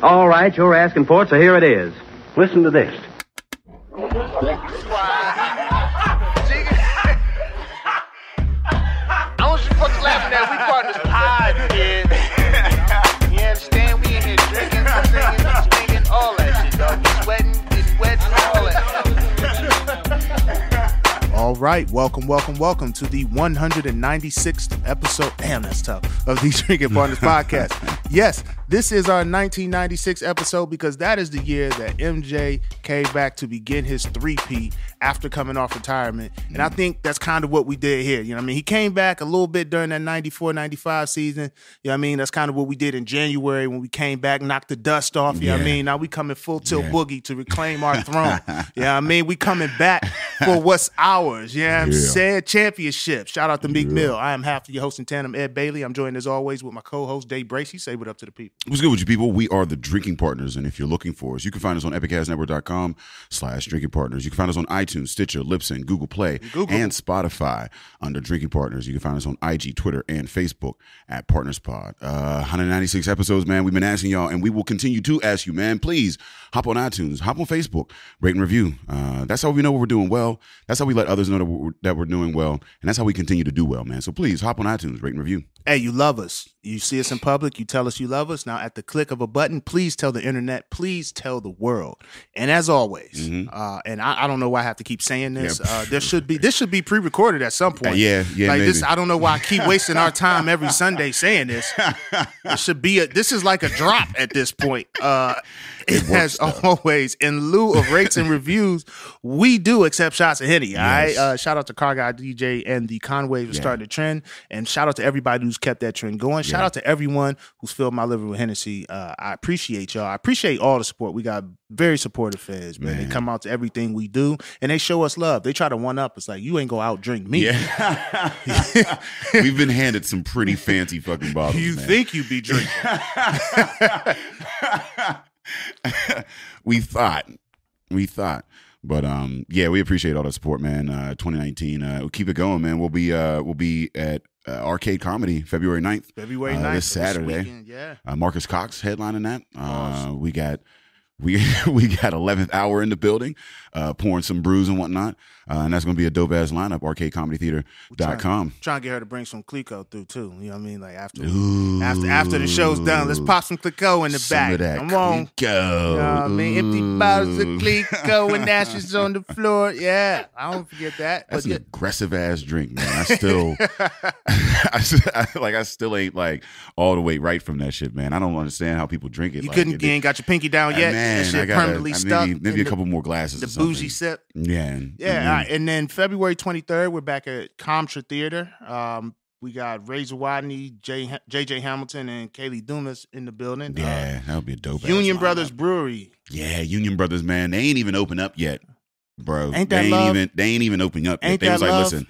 All right, you're asking for it, so here it is. Listen to this. I want you fucking laughing at. We partners pod, kid. You understand? We in here drinking, singing, swinging, all that shit, dog. We sweating, getting wet, all that. All right, welcome to the 196th episode. Damn, that's tough. Of the Drinking Partners podcast. Yes, this is our 1996 episode because that is the year that MJ came back to begin his three-peat after coming off retirement. And I think that's kind of what we did here. You know what I mean? He came back a little bit during that 94-95 season. You know what I mean? That's kind of what we did in January when we came back, knocked the dust off. You know what I mean? Now we coming full tilt boogie to reclaim our throne. You know what I mean? We coming back for what's ours. You know what I'm saying? Championship. Shout out to Meek Mill. I am half of your host in tandem, Ed Bailey. I'm joined as always with my co-host, Dave Bracey. Say what up to the people. What's good with you people? We are the Drinking Partners, and if you're looking for us, you can find us on epicastnetwork.com/Drinking Partners. You can find us on iTunes, Stitcher, Libsyn, Google Play, and Spotify under Drinking Partners. You can find us on IG, Twitter, and Facebook at PartnersPod. 196 episodes, man. We've been asking y'all, and we will continue to ask you, man. Please hop on iTunes, hop on Facebook, rate and review. That's how we know we're doing well. That's how we let others know that we're doing well, and that's how we continue to do well, man. So please hop on iTunes, rate and review. Hey, you love us. You see us in public. You tell us you love us. Now, at the click of a button, please tell the internet. Please tell the world. And as always, and I don't know why I have to keep saying this. This should be pre-recorded at some point. Yeah, like maybe. This. I don't know why I keep wasting our time every Sunday saying this. It should be. This is like a drop at this point. As always, in lieu of rates and reviews, we do accept shots of Henny. All right. Shout out to Car Guy DJ and the Conways for starting the trend, and shout out to everybody who's kept that trend going. Shout out to everyone who's filled my liver with Hennessy. I appreciate y'all. I appreciate all the support. We got very supportive fans, man. They come out to everything we do, and they show us love. They try to one up. It's like, you ain't go out drink me. Yeah. We've been handed some pretty fancy fucking bottles. You man. think you be drinking? We thought, but we appreciate all the support, man. 2019, we'll keep it going, man. We'll be at Arcade Comedy February 9th. This Saturday. Weekend, Marcus Cox headlining that. We got 11th Hour in the building, pouring some brews and whatnot. And that's going to be a dope-ass lineup, arcadecomedytheater.com. Trying to get her to bring some Clico through, too. You know what I mean? Like, after the show's done, let's pop some Clico in the back. Of that Come on. Clico. You know what I mean? Empty bottles of Clico and ashes on the floor. Yeah, I don't forget that. That's an aggressive-ass drink, man. I still ain't, like, all the way right from that shit, man. I don't understand how people drink it. You ain't got your pinky down yet? Man, that shit permanently stuck. Maybe a couple more glasses The or something. bougie sip. Yeah. Yeah, and then February 23rd, we're back at Contra Theater. We got Razor Watney, J.J. Hamilton, and Kaylee Dumas in the building. Yeah, that would be a dope. Union Brothers Brewery. Yeah, Union Brothers, man. They ain't even open up yet, bro. Ain't that love? They ain't even opening up yet. They was like, listen,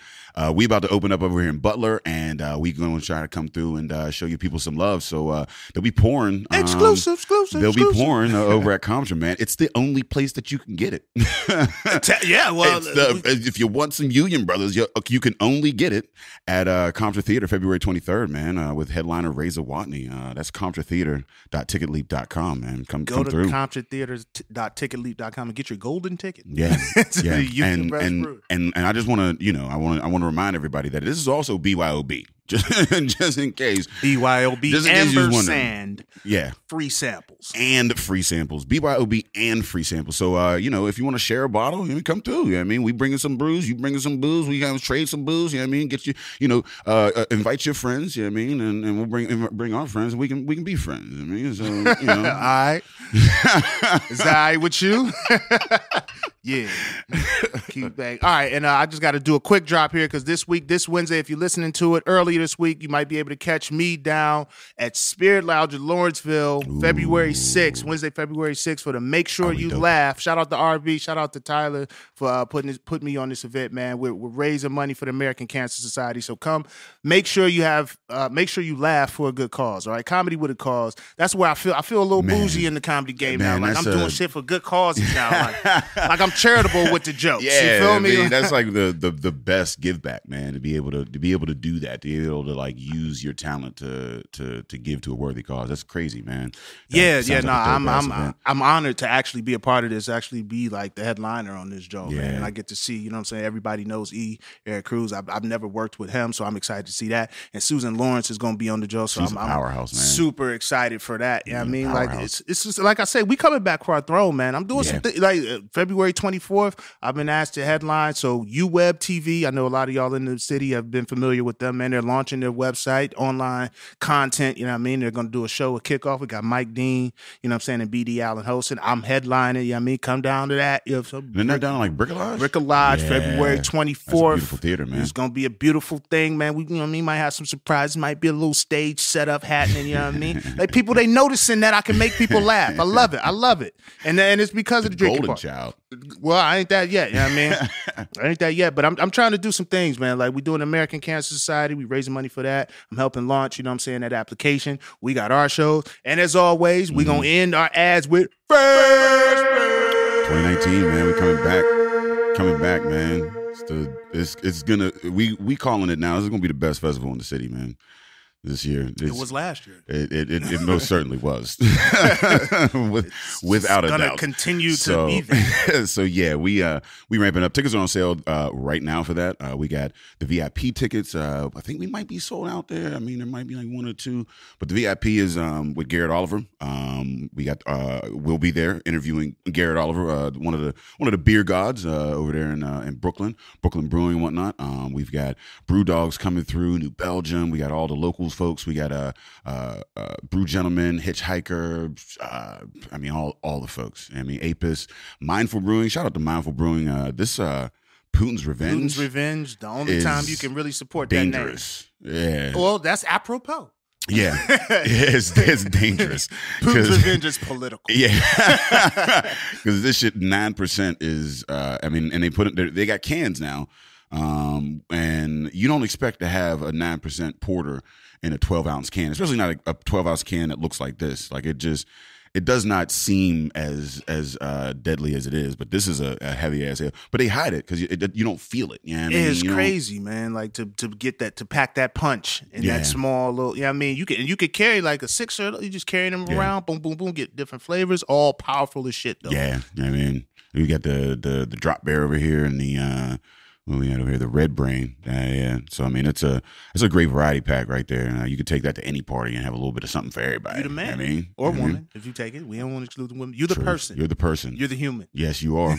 we about to open up over here in Butler, and we going to try to come through and show you people some love. So they'll be pouring. Exclusive. They'll be pouring over at Contra, man. It's the only place that you can get it. Yeah, well. If you want some Union Brothers, you can only get it at Contra Theater February 23rd, man, with headliner Razor Watney. That's ContraTheater.ticketleap.com, man. Come Go through. to ContraTheater.ticketleap.com and get your golden ticket. Yeah. The Union Brothers Brewery. And I just want to, I want to remind everybody that this is also BYOB. Just in case. BYOB, just in case you was wondering. Yeah. Free samples. And free samples. BYOB and free samples. So, if you want to share a bottle, come through. You know what I mean? We bringing some brews. You bringing some booze. We going to trade some booze. You know what I mean? Get you, invite your friends. You know what I mean? And we'll bring our friends and we can be friends. You know what I mean? So, All right. Is that all right with you? Yeah. Keep back. All right. And I just got to do a quick drop here because this Wednesday, if you're listening to it early this week, you might be able to catch me down at Spirit Lounge in Lawrenceville, February 6th, Wednesday, February 6th for the Make Sure You Laugh. Shout out to RB. Shout out to Tyler for putting me on this event, man. We're raising money for the American Cancer Society. So come, make sure you laugh for a good cause. All right. Comedy with a cause. That's where I feel a little bougie in the comedy game now. Like I'm doing shit for good causes now. Like I'm charitable with the jokes. Yeah, You feel me? I mean, that's like the best give back, man. To be able to do that, to be able to like use your talent to give to a worthy cause. That's crazy, man. I'm honored to actually be a part of this. Actually, be like the headliner on this joint, man. And I get to see, you know what I'm saying. Everybody knows Eric Cruz. I've never worked with him, so I'm excited to see that. And Susan Lawrence is going to be on the joint, so I'm powerhouse, man. Super excited for that. Yeah, I mean, like it's just like I said, we coming back for our throne, man. I'm doing some like February 24th. I've been asked to headline. So UWeb TV, I know a lot of y'all in the city have been familiar with them, man. They're launching their website, online content. You know what I mean? They're going to do a show, a kickoff. We got Mike Dean, you know what I'm saying, and BD Allen hosting. I'm headlining. You know what I mean? Come down to that. You know, so Isn't that down like Bricolage? Bricolage, February 24th. That's a beautiful theater, man. It's going to be a beautiful thing, man. We, you know what I mean? Might have some surprises. Might be a little stage setup happening. You know what I mean? Like people, they noticing that I can make people laugh. I love it. And it's because of the drinking Golden part. Child. Well, I ain't that yet. You know what I mean? I ain't that yet, but I'm trying to do some things, man. Like we doing American Cancer Society. We raising money for that. I'm helping launch, you know what I'm saying, that application. We got our shows. And as always, we going to end our ads with Fresh 2019, man. We coming back, man. It's gonna we calling it now. This is gonna be the best festival in the city, man. This year, it was last year. It most certainly was, without a doubt. Gonna continue to be there. So yeah, we ramping up. Tickets are on sale right now for that. We got the VIP tickets. I think we might be sold out there. I mean, there might be like one or two, but the VIP is with Garrett Oliver. We'll be there interviewing Garrett Oliver, one of the beer gods over there in Brooklyn Brewing and whatnot. We've got Brew Dogs coming through, New Belgium. We got all the locals folks. We got Brew Gentleman, Hitchhiker. I mean, all the folks. I mean, Apis, Mindful Brewing. Shout out to Mindful Brewing. This Putin's Revenge. Putin's Revenge. The only time you can really support dangerous. That name. Yeah. Well, that's apropos. Yeah, it's dangerous. Putin's Revenge is political. Yeah, because this shit 9% is. I mean, and they got cans now. And you don't expect to have a 9% porter in a 12-ounce can, especially not a 12-ounce can that looks like this. Like it does not seem as deadly as it is. But this is a heavy ass ale. But they hide it because you don't feel it. You know what I mean? It's crazy, man. Like to get that, to pack that punch in that small little. You know what I mean? You could carry like a sixer. You just carry them around. Boom, boom, boom. Get different flavors. All powerful as shit though. Yeah, I mean, we got the drop bear over here and the. What we had over here, the Red Brain. Yeah. So I mean, it's a great variety pack right there. You could take that to any party and have a little bit of something for everybody. You're the man, I mean, or woman, if you take it. We don't want to exclude the women. You're the person. You're the person. You're the human. Yes, you are.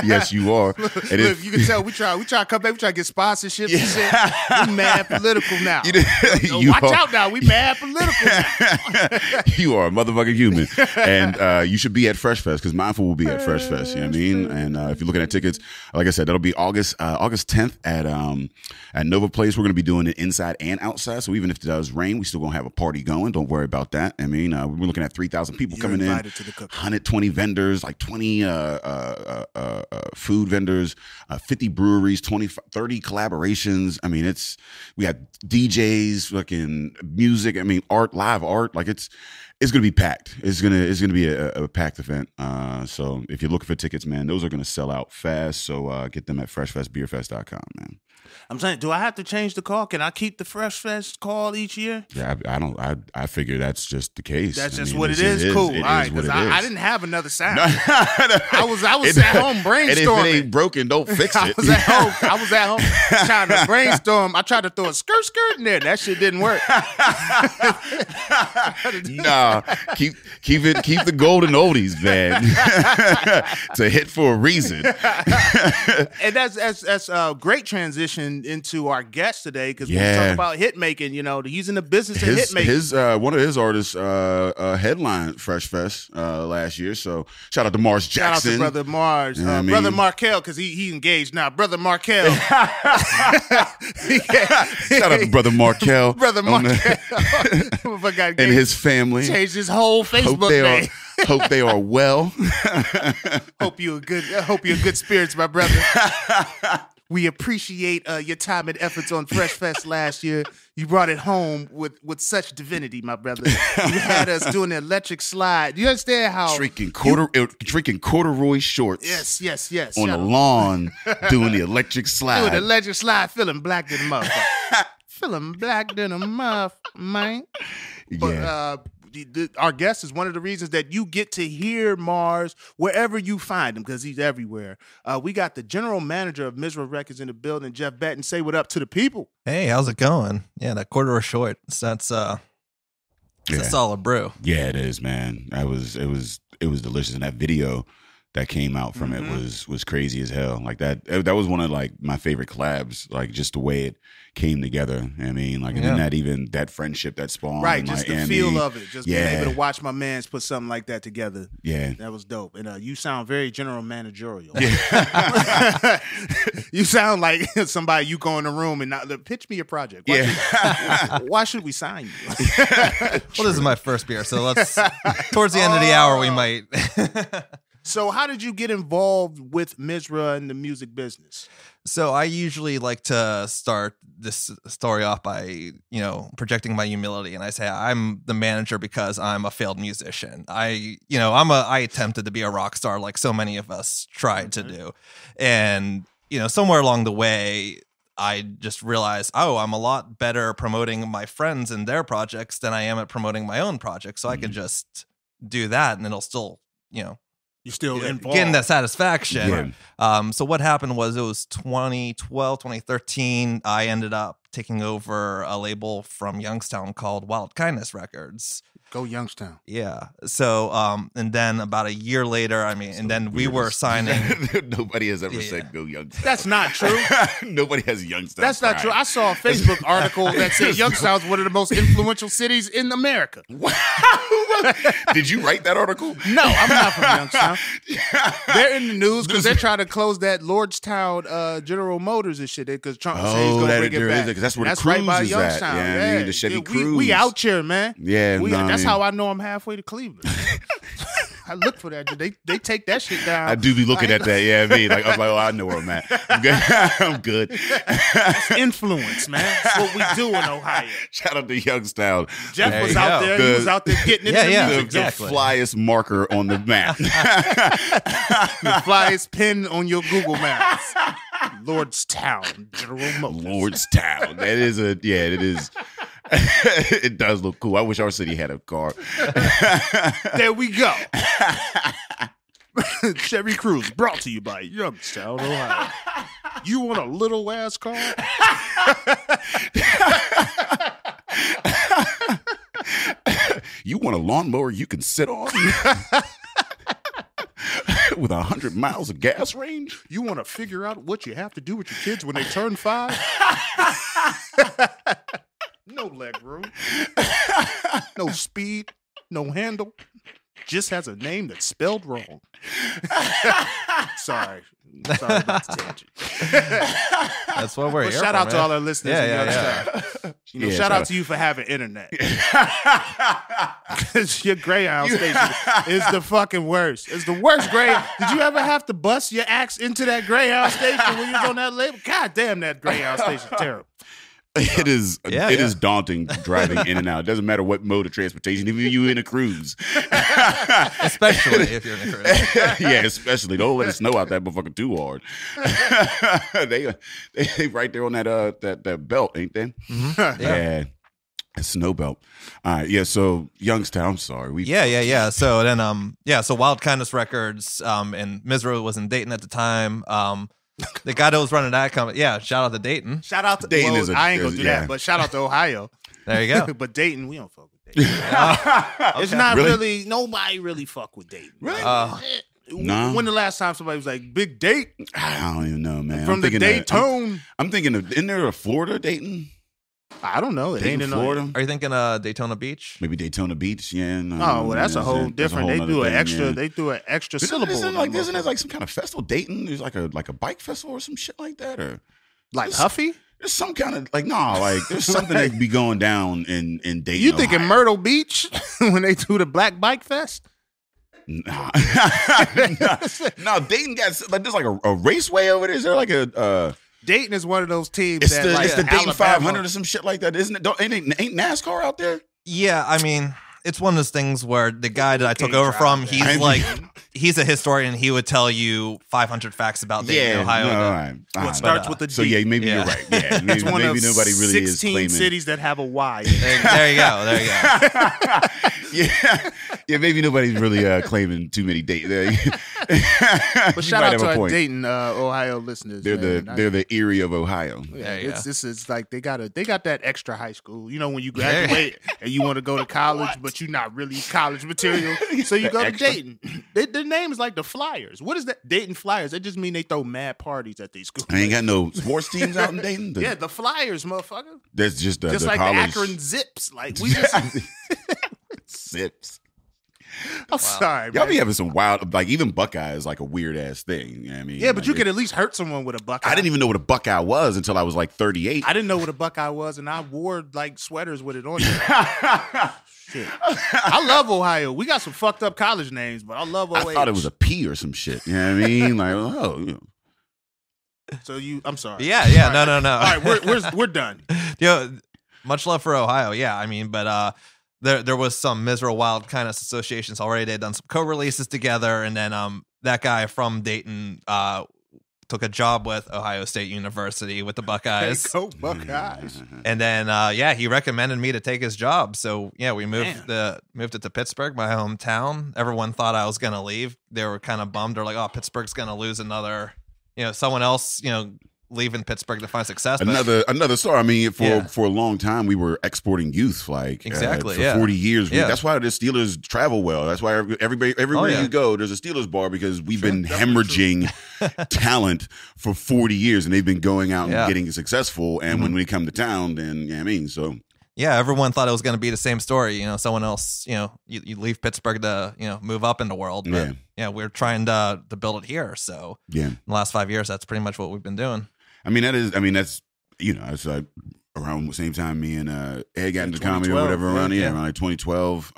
Yes, you are. And look, you can tell we try to come back. We try to get sponsorships and shit. We mad political now. Watch out now. We mad political now. You are a motherfucking human, and you should be at Fresh Fest because Mindful will be at Fresh Fest. You know what I mean? And if you're looking at tickets. Like I said, that'll be August 10th at Nova Place. We're going to be doing it inside and outside. So even if it does rain, we still going to have a party going. Don't worry about that. I mean, we're looking at 3,000 people coming in, 120 vendors, like 20 food vendors, 50 breweries, 30 collaborations. I mean, we got DJs, fucking music. I mean, live art. Like it's going to be packed. It's gonna be a packed event. So if you're looking for tickets, man, those are going to sell out fast. So get them at freshfestbeerfest.com, man. I'm saying, do I have to change the call? Can I keep the Fresh Fest call each year? Yeah, I figure that's just the case. That's just what it is. Cool. All right, because I didn't have another sound. I was at home brainstorming. And if it ain't broken, don't fix it. I was at home trying to brainstorm. I tried to throw a skirt in there. That shit didn't work. Nah, keep the golden oldies, man. To hit for a reason. And that's a great transition into our guest today because we talk about hit making. You know, he's in the business of hit making. One of his artists headlined Fresh Fest last year. So shout out to Mars Jackson. Shout out to Brother Mars, Brother Markel, because he engaged now. Brother Markel. Shout out to Brother Markel. Brother Markel. And his family. Changed his whole Facebook name. Hope they are well. Hope you're good spirits, my brother. We appreciate your time and efforts on Fresh Fest last year. You brought it home with such divinity, my brother. You had us doing the electric slide. You understand how drinking corduroy shorts. Yes. On the lawn, doing the electric slide. Doing the electric slide, feeling black than a motherfucker. Feeling black than a muff, man. But our guest is one of the reasons that you get to hear Mars wherever you find him, because he's everywhere. We got the general manager of Misra Records in the building, Jeff Betten. Say what up to the people. Hey, how's it going? Yeah, that corduroy short. That's a solid brew. Yeah, it is, man. It was delicious, and that video that came out from it was crazy as hell. Like that was one of like my favorite collabs. Like just the way it came together. I mean, like, and then that friendship that spawned. Right, just like, the feel of it. Just being able to watch my mans put something like that together. Yeah. That was dope. And you sound very general managerial. Yeah. You sound like somebody you go in the room and pitch me a project. Why should we sign you? Well, this is my first beer, so let's towards the end of the hour we might. So how did you get involved with Misra and the music business? So I usually like to start this story off by, projecting my humility. And I say I'm the manager because I'm a failed musician. I attempted to be a rock star like so many of us tried to do. And, somewhere along the way, I just realized, I'm a lot better promoting my friends and their projects than I am at promoting my own project. So I can just do that and it'll still, you're still involved. Getting that satisfaction. Yeah. So what happened was it was 2012, 2013. I ended up taking over a label from Youngstown called Wild Kindness Records. Go Youngstown. Yeah. So, and then about a year later, we were signing. Nobody has ever said go Youngstown. That's not true. Nobody has Youngstown. That's not true. I saw a Facebook article that said Youngstown's one of the most influential cities in America. Wow. Did you write that article? No, I'm not from Youngstown. They're in the news because they're trying to close that Lordstown General Motors and shit because Trump says he's going to bring it back. That's where the right Cruise by is Youngstown. at. Yeah, the Chevy Cruise. We out here, man. Yeah, that's how I know I'm halfway to Cleveland. I look for that. They take that shit down. I do be looking at that. Yeah, me. Like I'm like, I know where I'm at. I'm good. That's influence, man. That's what we do in Ohio. Shout out to Youngstown. Jeff was out there. He was out there getting into the music. Exactly. The flyest marker on the map. The flyest pin on your Google Maps. Lordstown, General Motors. Lordstown. It is. It does look cool. I wish our city had a car. There we go. Chevy Cruise, brought to you by Youngstown, Ohio. You want a little ass car? You want a lawnmower you can sit on? With 100 miles of gas range? You want to figure out what you have to do with your kids when they turn 5? No leg room. No speed. No handle. Just has a name that's spelled wrong. Sorry about the tangent. That's what we're here shout for, out to all our listeners. Shout out to you for having internet. Because your Greyhound station is the fucking worst. It's the worst Greyhound. Did you ever have to bust your axe into that Greyhound station when you was on that label? God damn, that Greyhound station terrible. It is is daunting driving in and out. It doesn't matter what mode of transportation, even if you're in a cruise. Especially if you're in a cruise. Yeah, especially. Don't let it snow out that motherfucker too hard. They right there on that belt, ain't they? Mm-hmm. Yeah. A snow belt. All right, yeah, so Youngstown, I'm sorry. Yeah. So then so Wild Kindness Records, and Misra was in Dayton at the time. The guy that was running that company, shout out to Dayton. Shout out to Dayton. I ain't gonna do that, but shout out to Ohio. There you go. But Dayton, we don't fuck with Dayton. It's not really nobody really fuck with Dayton. Really? No. When the last time somebody was like, big date? I don't even know, man. From the Daytone. I'm thinking of, isn't there a Florida Dayton? I don't know. It Dayton, ain't in Florida. Are you thinking Daytona Beach? Maybe Daytona Beach. Yeah. That's a whole different. They do an extra. They do an extra syllable. Isn't there like some kind of festival? Dayton. There's like a bike festival or some shit like that, or like Huffy. There's some kind of there's something that be going down in Dayton. You thinking Myrtle Beach when they do the Black Bike Fest? No, Dayton got there's like a raceway over there. Is there like a Dayton is one of those teams It's that the, like it's the Dayton Alabama- 500 or some shit like that, isn't it? Ain't NASCAR out there? Yeah, I mean, it's one of those things where the guy that I took can't over drive from, that. he's like, he's a historian. He would tell you 500 facts about Dayton, Ohio. No, that- all right. What starts with the D. So yeah, maybe Yeah. you're right. Yeah, maybe, It's one maybe of nobody really is 16 claiming. cities that have a Y. There you go. There you go. yeah, maybe nobody's really claiming too many dates. But shout out to our Dayton, Ohio listeners. They're man. they're the Erie of Ohio. There you go. This is like they got that extra high school. You know, when you graduate and you want to go to college, but you're not really college material, so you go to extra? Dayton. Their name is like the Flyers. What is that? Dayton Flyers. That just mean they throw mad parties at these schools. I ain't got no sports teams out in Dayton. Yeah, the Flyers, motherfucker. That's just the Just like college the Akron Zips. Like we just. Zips. I'm sorry, Y'all man. be having some wild, like even Buckeye is like a weird ass thing. You know what I mean, Yeah, but like, you could at least hurt someone with a Buckeye. I didn't even know what a Buckeye was until I was like 38. I didn't know what a Buckeye was, and I wore like sweaters with it on. Shit. I love Ohio. We got some fucked up college names, but I love OH. I thought it was a P or some shit. You know what I mean? Like, oh, you know. So I'm sorry. Yeah. No. All right, we're done. Much love for Ohio. Yeah, I mean, but there was some Misra Wild kind of associations already. They'd done some co-releases together, and then that guy from Dayton took a job with Ohio State University with the Buckeyes. Go Buckeyes. And then he recommended me to take his job. So yeah, we moved it to Pittsburgh, my hometown. Everyone thought I was gonna leave. They were kind of bummed. They're like, oh, Pittsburgh's gonna lose another, someone else, leaving Pittsburgh to find success. But Another story. I mean, Yeah. for a long time, we were exporting youth. Like Exactly, for yeah. 40 years. Yeah. That's why the Steelers travel well. That's why everywhere yeah. you go, there's a Steelers bar because we've been hemorrhaging talent for 40 years, and they've been going out and Yeah. getting successful. And when we come to town, then so. yeah, everyone thought it was going to be the same story. Someone else, you leave Pittsburgh to, move up in the world. But we're trying to build it here. So Yeah. in the last 5 years, that's pretty much what we've been doing. That's it's like around the same time me and Ed got into comedy or 2012, whatever around yeah. around like 2012.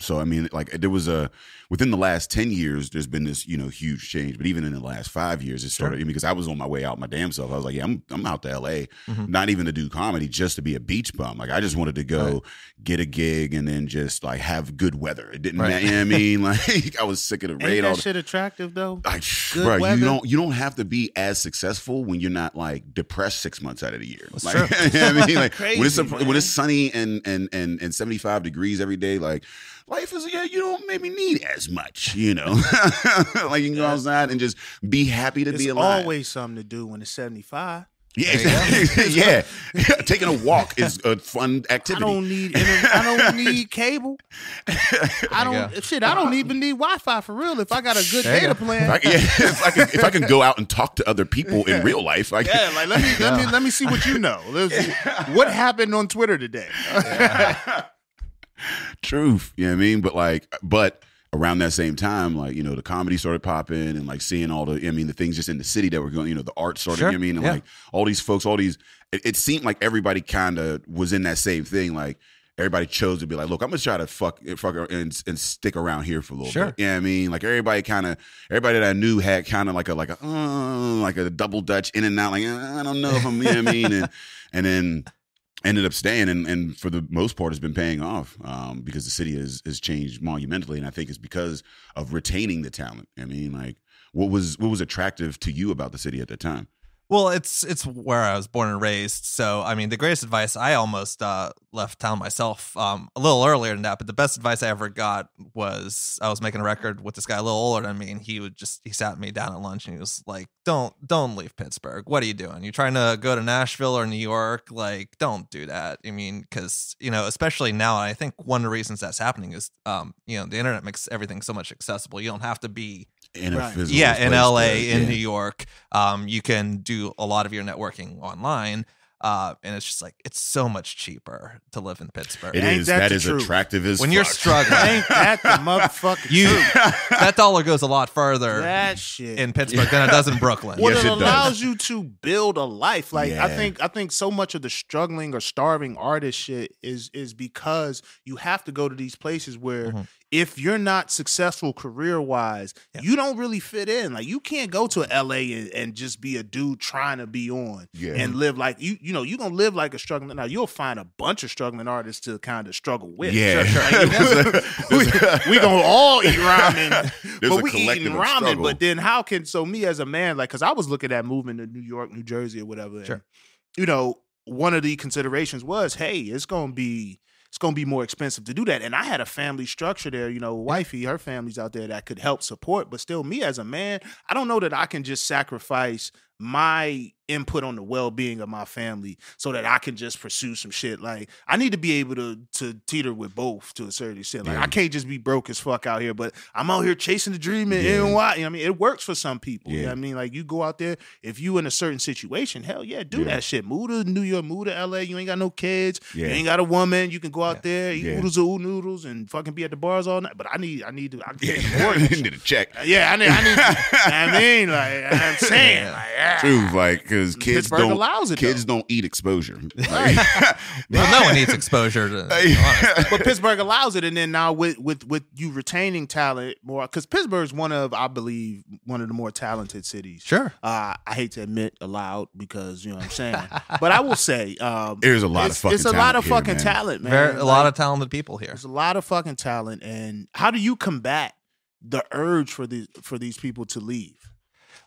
So I mean, like there was within the last 10 years, there's been this huge change. But even in the last 5 years, it started because I was on my way out my damn self. I was like, yeah, I'm out to LA, not even to do comedy, just to be a beach bum. Like I just wanted to go get a gig and then just like have good weather. It didn't matter. You know what I mean? Like I was sick of the rain. Ain't that shit attractive though? Like, Good bro, weather? you don't have to be as successful when you're not like depressed 6 months out of the year. That's Like, true. you know what I mean? Like Crazy, when it's man. sunny and 75 degrees every day, like life is you don't maybe need as much, like you can go outside and just be happy to be There's alive. always something to do when it's 75. Yeah, exactly. yeah. Taking a walk is a fun activity. I don't need internet. I don't need cable. I don't even need Wi-Fi for real. If I got a good There you data go. plan, If I can go out and talk to other people in real life, like yeah. Like let me see what you know. What happened on Twitter today? truth. You know what I mean? But around that same time, like, the comedy started popping and like seeing all the things just in the city that were going, the art started, Sure. you know what I mean? And Yeah. like all these folks, it seemed like everybody kind of was in that same thing. Like everybody chose to be like, look, I'm going to try to fuck and stick around here for a little Sure. bit. You know what I mean? Like everybody that I knew had kind of like a double Dutch in and out. Like, I don't know if I'm, you know what I mean? And then ended up staying and for the most part has been paying off because the city has changed monumentally, and I think it's because of retaining the talent. I mean, like what was attractive to you about the city at the time? Well, it's where I was born and raised. So, I mean, the greatest advice, I almost left town myself a little earlier than that. But the best advice I ever got was I was making a record with this guy a little older than me. And he sat me down at lunch and he was like, don't leave Pittsburgh. What are you doing? You're trying to go to Nashville or New York? Like, don't do that. I mean, because, especially now, I think one of the reasons that's happening is, the internet makes everything so much accessible. You don't have to be In a Right. physical in place LA, to- in yeah. New York. You can do a lot of your networking online. And it's just like, it's so much cheaper to live in Pittsburgh. It Ain't is. that That the is truth? attractive as When fuck. you're struggling, Ain't that the motherfucking truth? that dollar goes a lot further That shit. in Pittsburgh than it does in Brooklyn. Well, Yes, it it does. allows you to build a life. Like Yeah. I think so much of the struggling or starving artist shit is because you have to go to these places where if you're not successful career wise, you don't really fit in. Like you can't go to LA and just be a dude trying to be on and live like you know, you're gonna live like a struggling. Now you'll find a bunch of struggling artists to kind of struggle with. Yeah. Like, we gonna all eat ramen, There's but a we collective eating of ramen. struggle. But then how can me as a man, like, because I was looking at moving to New York, New Jersey, or whatever. Sure. And, you know, one of the considerations was, hey, it's gonna be more expensive to do that. And I had a family structure there, you know, wifey, her family's out there that could help support. But still, me as a man, I don't know that I can just sacrifice my input on the well-being of my family so that I can just pursue some shit. Like I need to be able to teeter with both to a certain extent. Like I can't just be broke as fuck out here, but I'm out here chasing the dream and NY. You know what I mean? It works for some people. You know what I mean? Like you go out there, if you in a certain situation, hell yeah, do that shit. Move to New York, move to LA. You ain't got no kids. You ain't got a woman. You can go out there, eat oodles of noodles and fucking be at the bars all night. But I need to I need a check. Yeah, I need I mean, like I'm saying, like, True, like because kids Pittsburgh allows it, don't eat exposure. Right. Well, no one needs exposure to be honest. But Pittsburgh allows it, and then now with you retaining talent more, because Pittsburgh's I believe, one of the more talented cities. Sure. I hate to admit aloud because you know what I'm saying, but I will say There's a lot of fucking it's a lot of talent here, fucking man. talent, man. A lot of talented people here. There's a lot of fucking talent, and how do you combat the urge for these people to leave?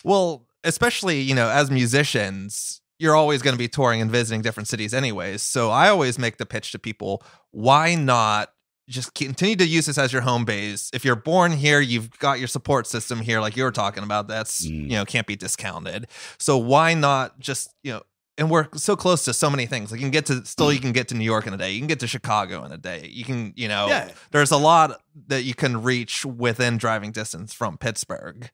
Well, especially, you know, as musicians, you're always going to be touring and visiting different cities anyways. So I always make the pitch to people, why not just continue to use this as your home base? If you're born here, you've got your support system here, like you were talking about, that's, you know, can't be discounted. So why not just, you know, and we're so close to so many things. Like you can get to New York in a day. You can get to Chicago in a day. You can, you know, there's a lot that you can reach within driving distance from Pittsburgh.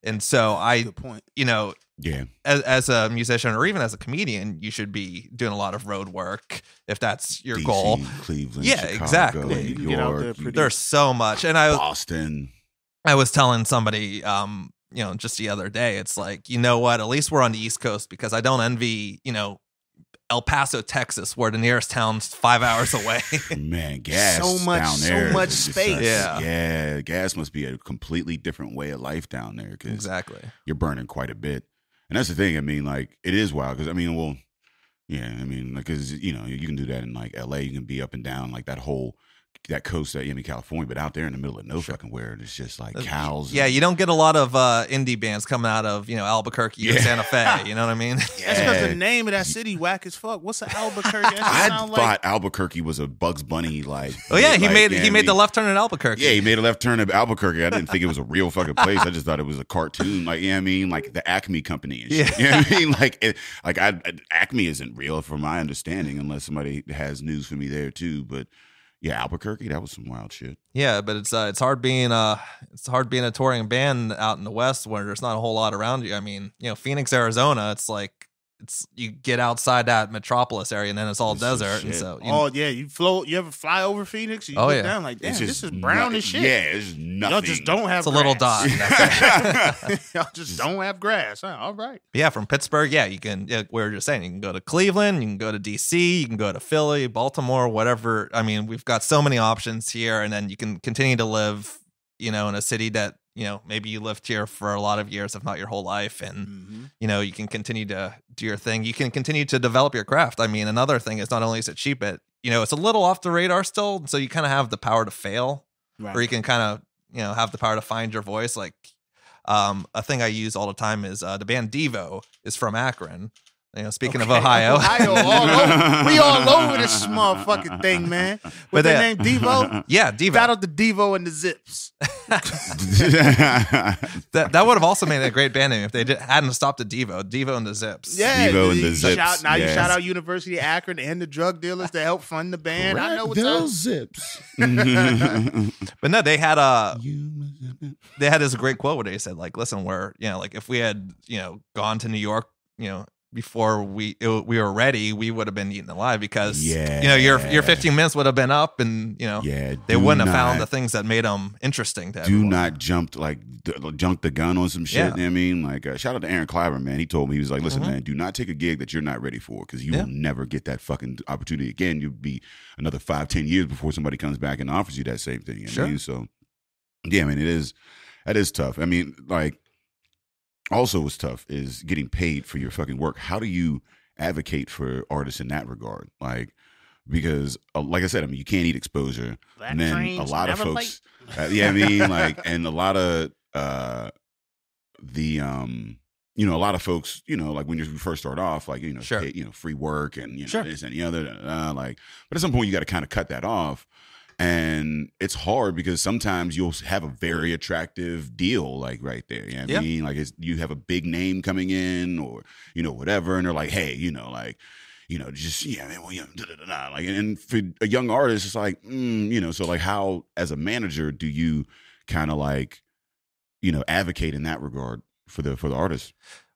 And so Good point. you know, Yeah. as a musician or even as a comedian, you should be doing a lot of road work if that's your DC, goal. Cleveland, Yeah, Chicago, exactly. Yeah, you can New get out there York, pretty- There's so much. And I Boston. was telling somebody, you know, just the other day, it's like, you know what, at least we're on the East Coast, because I don't envy, you know, El Paso, Texas, where the nearest town's 5 hours away. Man, gas So much- down so there. much is just space. yeah. Gas must be a completely different way of life down there because Exactly. you're burning quite a bit. And that's the thing. I mean, like, it is wild because, I mean, well, yeah, I mean, because, you know, you can do that in, like, LA. You can be up and down, like, that coast that California, but out there in the middle of no fucking where, it's just like cows. Yeah, you don't get a lot of indie bands coming out of, you know, Albuquerque or Santa Fe. You know what I mean? That's because the name of that city whack as fuck. What's an Albuquerque? I sound thought Albuquerque was a Bugs Bunny, like. Oh yeah, he like, made the left turn in Albuquerque. Yeah, he made a left turn at Albuquerque. I didn't think it was a real fucking place. I just thought it was a cartoon, like, you know what I mean, like the Acme company and shit. You know what I mean, like Acme isn't real from my understanding, unless somebody has news for me there too. But yeah, Albuquerque, that was some wild shit. Yeah, but it's hard being a touring band out in the West where there's not a whole lot around you. I mean, you know, Phoenix, Arizona, you get outside that metropolis area and then it's all It's some desert. And shit. so you ever fly over Phoenix? You look down like, damn, It's this just is brown as shit. Yeah, it's just nothing. Y'all just don't have it's a little dot. grass. Y'all just don't have grass. Huh? All right. Yeah, from Pittsburgh, yeah, you can. Yeah, we were just saying, you can go to Cleveland, you can go to DC, you can go to Philly, Baltimore, whatever. I mean, we've got so many options here, and then you can continue to live, you know, in a city that, you know, maybe you lived here for a lot of years, if not your whole life, and you know, you can continue to do your thing. You can continue to develop your craft. I mean, another thing is not only is it cheap, but you know, it's a little off the radar still, so you kind of have the power to fail, Right. or you can kind of, you know, have the power to find your voice. Like a thing I use all the time is the band Devo is from Akron. You know, speaking of Ohio. Ohio, we all over this motherfucking thing, man. What's their name? Devo? Yeah, Devo. Shout out to Devo and the Zips. That would have also made a great band name if they hadn't stopped at Devo and the Zips. Yeah, Devo and the you Zips, you yes. shout out University of Akron and the drug dealers that help fund the band. I know what's up. Zips. But no, they had this great quote where they said, like, listen, we're, you know, like if we had, you know, gone to New York, you know, before we were ready, we would have been eaten alive because Yeah. your 15 minutes would have been up, and they wouldn't have found the things that made them interesting to everyone. Do not jump the gun on some shit. Yeah. You know what I mean? Like shout out to Aaron Cliver, man. He told me, he was like, listen, man, do not take a gig that you're not ready for, because you will never get that fucking opportunity again. You'll be another 5-10 years before somebody comes back and offers you that same thing. You know what I mean? So yeah, I mean, that is tough. I mean, like, also what's tough is getting paid for your fucking work. How do you advocate for artists in that regard? Like, because like I said, I mean, you can't eat exposure. Black and then trains a lot of never folks, I mean, like, and a lot of a lot of folks, like when you first start off, like, pay, free work and this and the other, like, but at some point you got to kind of cut that off. And it's hard because sometimes you'll have a very attractive deal, like right there. You know what I mean? Like you have a big name coming in, or whatever, and they're like, hey, just like, and for a young artist, it's like, so like, how as a manager do you kind of like, advocate in that regard for the artist?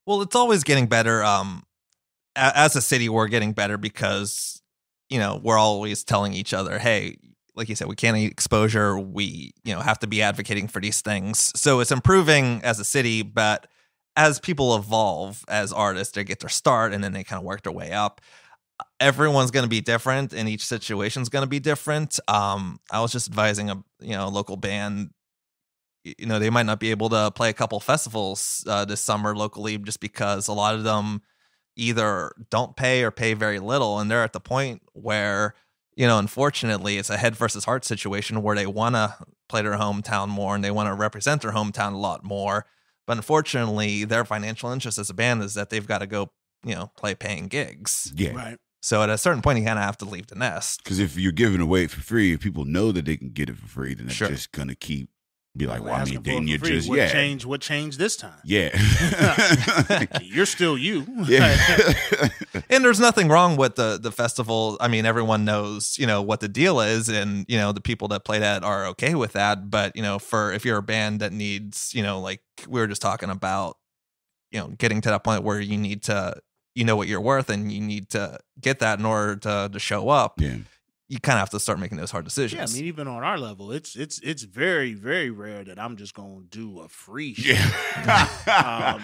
Well, it's always getting better. As a city, we're getting better because we're always telling each other, hey, like you said, we can't eat exposure. We, have to be advocating for these things. So it's improving as a city, but as people evolve as artists, they get their start and then they kind of work their way up. Everyone's going to be different and each situation's going to be different. I was just advising a local band, they might not be able to play a couple festivals this summer locally just because a lot of them either don't pay or pay very little. And they're at the point where, unfortunately, it's a head versus heart situation where they want to play their hometown more and they want to represent their hometown a lot more. But unfortunately, their financial interest as a band is that they've got to go, play paying gigs. Yeah. Right. So at a certain point, you kind of have to leave the nest. Because if you're giving away for free, if people know that they can get it for free, then they're just going to be like, well, I mean, then you just, What changed this time? Yeah. You're still you. Yeah. And there's nothing wrong with the festival. I mean, everyone knows, what the deal is, and, the people that play that are okay with that. But, if you're a band that needs, like we were just talking about, getting to that point where you need to, what you're worth and you need to get that in order to show up. Yeah. You kind of have to start making those hard decisions. Yeah, I mean, even on our level, it's very, very rare that I'm just gonna do a free show. Yeah.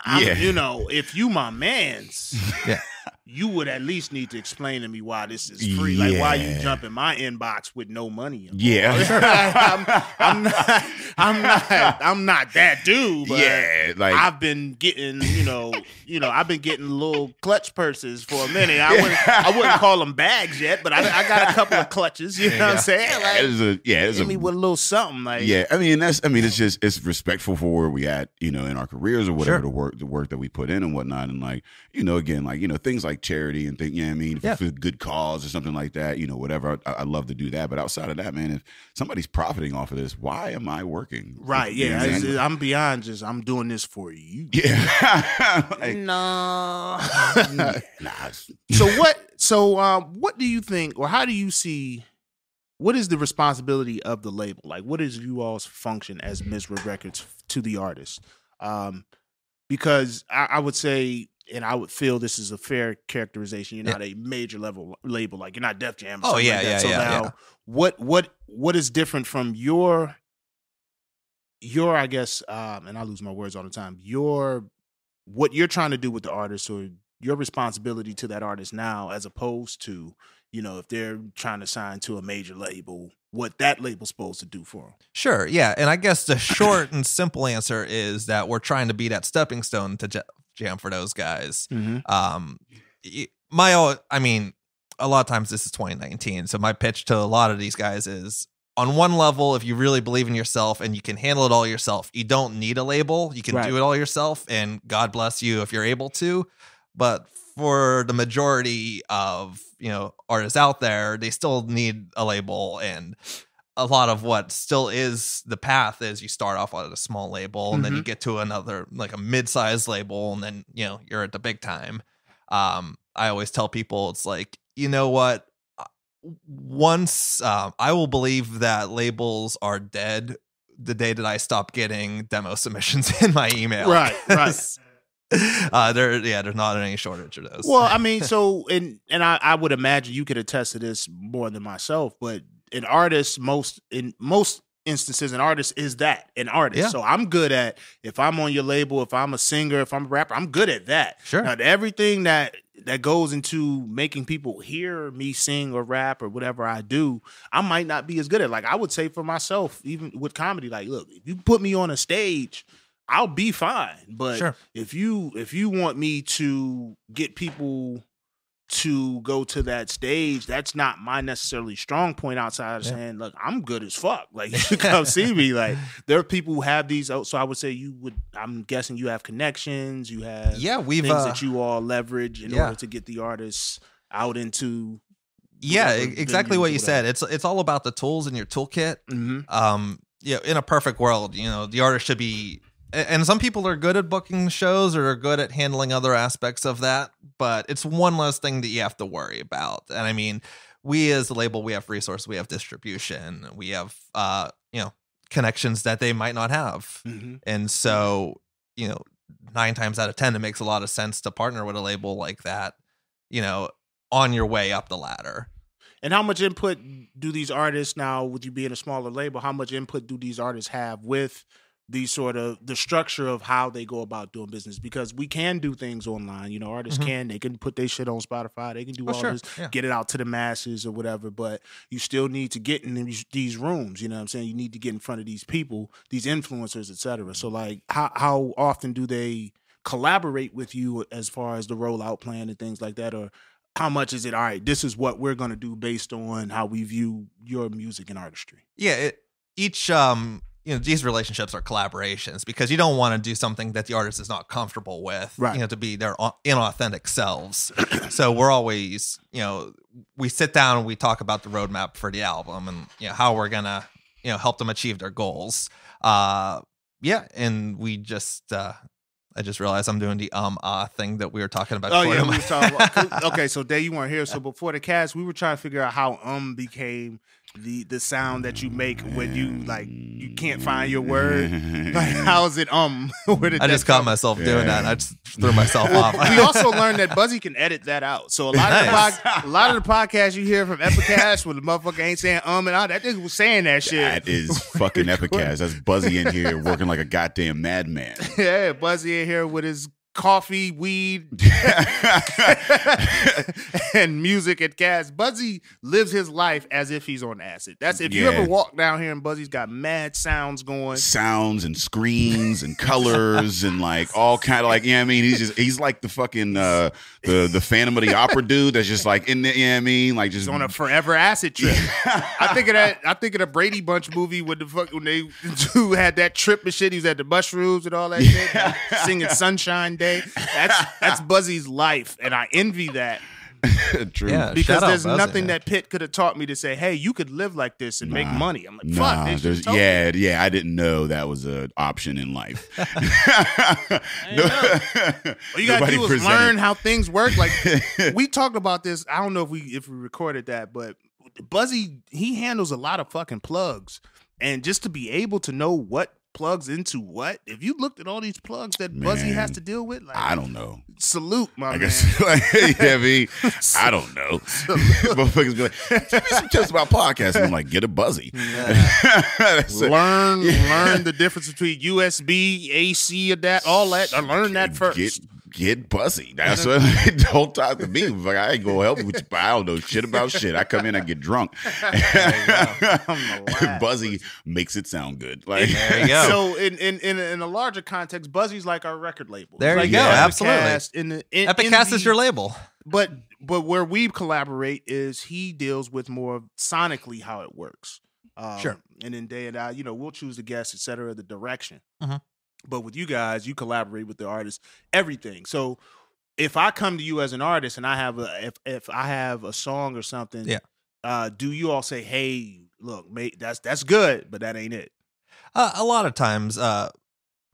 If you my mans, you would at least need to explain to me why this is free. Like, why you jump in my inbox with no money involved. Yeah. I'm not that dude. But like I've been getting, I've been getting little clutch purses for a minute. I wouldn't call them bags yet, but I got a couple of clutches. You know what I'm saying? Like, it's hit me with a little something. Like, it's respectful for where we at, in our careers or whatever, the work that we put in and whatnot, and like, again, like, things like charity and things, for a good cause or something like that, whatever. I love to do that, but outside of that, man, if somebody's profiting off of this, why am I working? Right? Yeah, I'm beyond just I'm doing this for you. Yeah. Like, no. Nah. So what do you think, or how do you see? What is the responsibility of the label? Like, what is you all's function as Misra Records to the artist? Because I would say, and I would feel this is a fair characterization. You're not a major level label, like you're not Def Jam. Or something like that. So now, what is different from your I guess, and I lose my words all the time. What you're trying to do with the artist, or your responsibility to that artist now, as opposed to, if they're trying to sign to a major label, what that label's supposed to do for them. Sure, yeah. And I guess the short and simple answer is that we're trying to be that stepping stone to jam for those guys. Mm-hmm. A lot of times this is 2019. So my pitch to a lot of these guys is, on one level, if you really believe in yourself and you can handle it all yourself, you don't need a label. You can do it all yourself, and God bless you if you're able to. But for the majority of, artists out there, they still need a label. And a lot of what still is the path is you start off at a small label, and then you get to another, like a mid-sized label, and then, you're at the big time. I always tell people, it's like, you know what? Once I will believe that labels are dead the day that I stop getting demo submissions in my email. Right. There's not any shortage of those. Well, I mean, so and I would imagine you could attest to this more than myself, but an artist, in most instances, an artist is that an artist. Yeah. So I'm good at, if I'm on your label, if I'm a singer, if I'm a rapper, I'm good at that. Sure. Now, everything that goes into making people hear me sing or rap or whatever I do, I might not be as good at. Like, I would say for myself, even with comedy, like, look, if you put me on a stage, I'll be fine. But Sure. if you want me to get people to go to that stage, that's not my necessarily strong point outside of saying, look, I'm good as fuck. Like, you should come see me. Like, there are people who have these. So I would say I'm guessing you have connections, you have we've things that you all leverage in order to get the artists out into. Exactly what you said. It's all about the tools in your toolkit. Mm-hmm. In a perfect world, the artist should be. And some people are good at booking shows or are good at handling other aspects of that, but it's one less thing that you have to worry about. And I mean, we as a label, we have resources, we have distribution, we have, connections that they might not have. Mm-hmm. And so, 9 times out of 10, it makes a lot of sense to partner with a label like that, on your way up the ladder. And how much input do these artists now, with you being a smaller label, how much input do these artists have with the sort of the structure of how they go about doing business? Because we can do things online, artists they can put their shit on Spotify, they can do this, get it out to the masses or whatever, but you still need to get in these rooms, you know what I'm saying? You need to get in front of these people, these influencers, etc. So like, how often do they collaborate with you as far as the rollout plan and things like that? Or how much is it, all right, this is what we're going to do based on how we view your music and artistry? Yeah, these relationships are collaborations because you don't want to do something that the artist is not comfortable with, right? To be their inauthentic selves. So we're always, we sit down and we talk about the roadmap for the album and, how we're going to, help them achieve their goals. And we just, I just realized I'm doing the thing that we were talking about. Oh, yeah, we were talking about. Okay, so Dave, you weren't here. So before the cast, we were trying to figure out how became the sound that you make when you can't find your word. Like, how is it Where did I just caught myself doing that. And I just threw myself off. We also learned that Buzzy can edit that out. So a lot of the podcasts you hear from Epicast when the motherfucker ain't saying and all, that nigga was saying that shit. That is fucking Epicast. That's Buzzy in here working like a goddamn madman. Yeah, Buzzy in here with his coffee, weed, and music and gas. Buzzy lives his life as if he's on acid. That's if you ever walk down here and Buzzy's got mad sounds going. Sounds and screens and colors and like all kind of like, he's like the fucking the Phantom of the Opera dude that's just like in the, like just on a forever acid trip. I think of the Brady Bunch movie when they had that trip and shit. He was at the mushrooms and all that shit, singing Sunshine Day. That's Buzzy's life, and I envy that. True. Yeah, because there's Buzzy, nothing man. that Pitt could have taught me to say, hey, you could live like this and make money. I'm like, fuck, they should I didn't know that was an option in life. All you gotta do is learn how things work. Like, we talked about this. I don't know if we recorded that, but Buzzy, he handles a lot of fucking plugs, and just to be able to know what plugs into what, if you looked at all these plugs that Buzzy has to deal with, like, I don't know. Salute, my man. I don't know. Motherfuckers be like, give me some tips about podcasting. I'm like, get a Buzzy. Learn the difference between USB, AC, all that. Learn that first. Get Buzzy. That's what. Don't talk to me. Like, I ain't gonna help you with you, but I don't know shit about shit. I come in and get drunk. Buzzy makes it sound good. Like, there you go. So in a larger context, Buzzy's like our record label. There you go. Absolutely. Epicast is your label. But where we collaborate is he deals with more sonically how it works. Sure. And then day and out, we'll choose the guests, et cetera, the direction. Mm-hmm. But with you guys, you collaborate with the artist, everything. So if I come to you as an artist and I have if I have a song or something, do you all say, hey, look, mate, that's good, but that ain't it? A lot of times,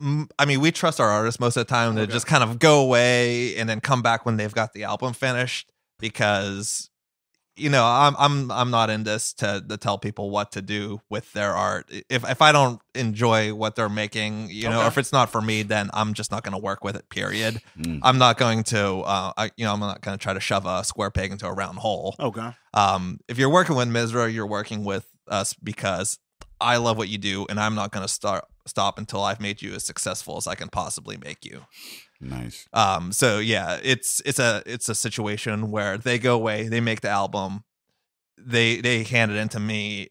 we trust our artists most of the time to just kind of go away and then come back when they've got the album finished, because I'm not in this to tell people what to do with their art. If I don't enjoy what they're making, or if it's not for me, then I'm just not going to work with it. Period. I'm not going to, I'm not going to try to shove a square peg into a round hole. Okay. If you're working with Misra, you're working with us because I love what you do, and I'm not going to stop until I've made you as successful as I can possibly make you. Nice. So yeah, it's a situation where they go away, they make the album, they hand it into me,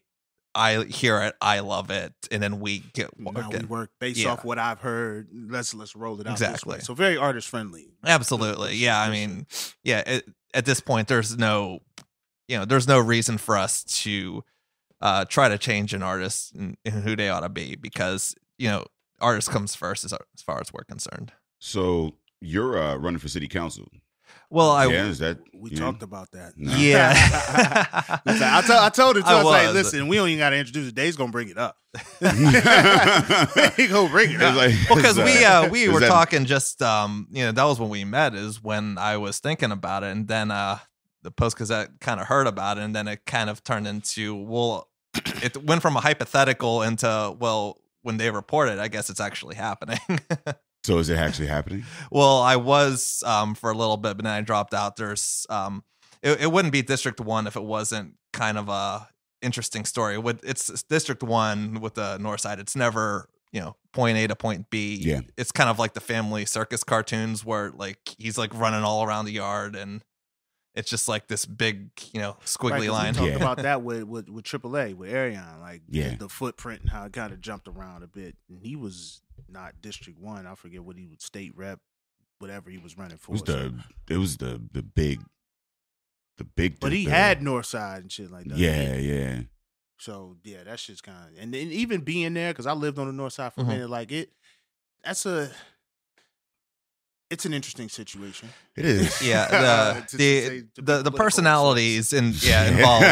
I hear it, I love it, and then we get now we work based off what I've heard. Let's roll it out. Exactly. This way. So very artist friendly. Absolutely. Yeah. I mean, yeah. At this point, there's no reason for us to try to change an artist and who they ought to be, because artist comes first as far as we're concerned. So you're running for city council. Well, we talked about that. No. Yeah. I told it to us, like, was. listen, we don't even got to introduce it. Dave's gonna bring it up. He gonna bring it up. Because we were talking just that was when we met, is when I was thinking about it, and then the Post Gazette kind of heard about it, and then it kind of turned into, it went from a hypothetical into, when they report it, I guess it's actually happening. So is it actually happening? Well, I was for a little bit, but then I dropped out. There's it wouldn't be District 1 if it wasn't kind of a interesting story. It's District 1 with the north side. It's never, point A to point B. Yeah. It's kind of like the family circus cartoons where like he's like running all around the yard, and it's just like this big, squiggly line. We talked about that with AAA, with Arion, like the footprint and how it kind of jumped around a bit. And he was not District 1. I forget what he was, state rep, whatever he was running for. It was the big. But he had Northside and shit like that. Yeah. So yeah, that shit's kind of, and then even being there, because I lived on the North Side for a minute, like it's an interesting situation. It is. Yeah, the personalities involved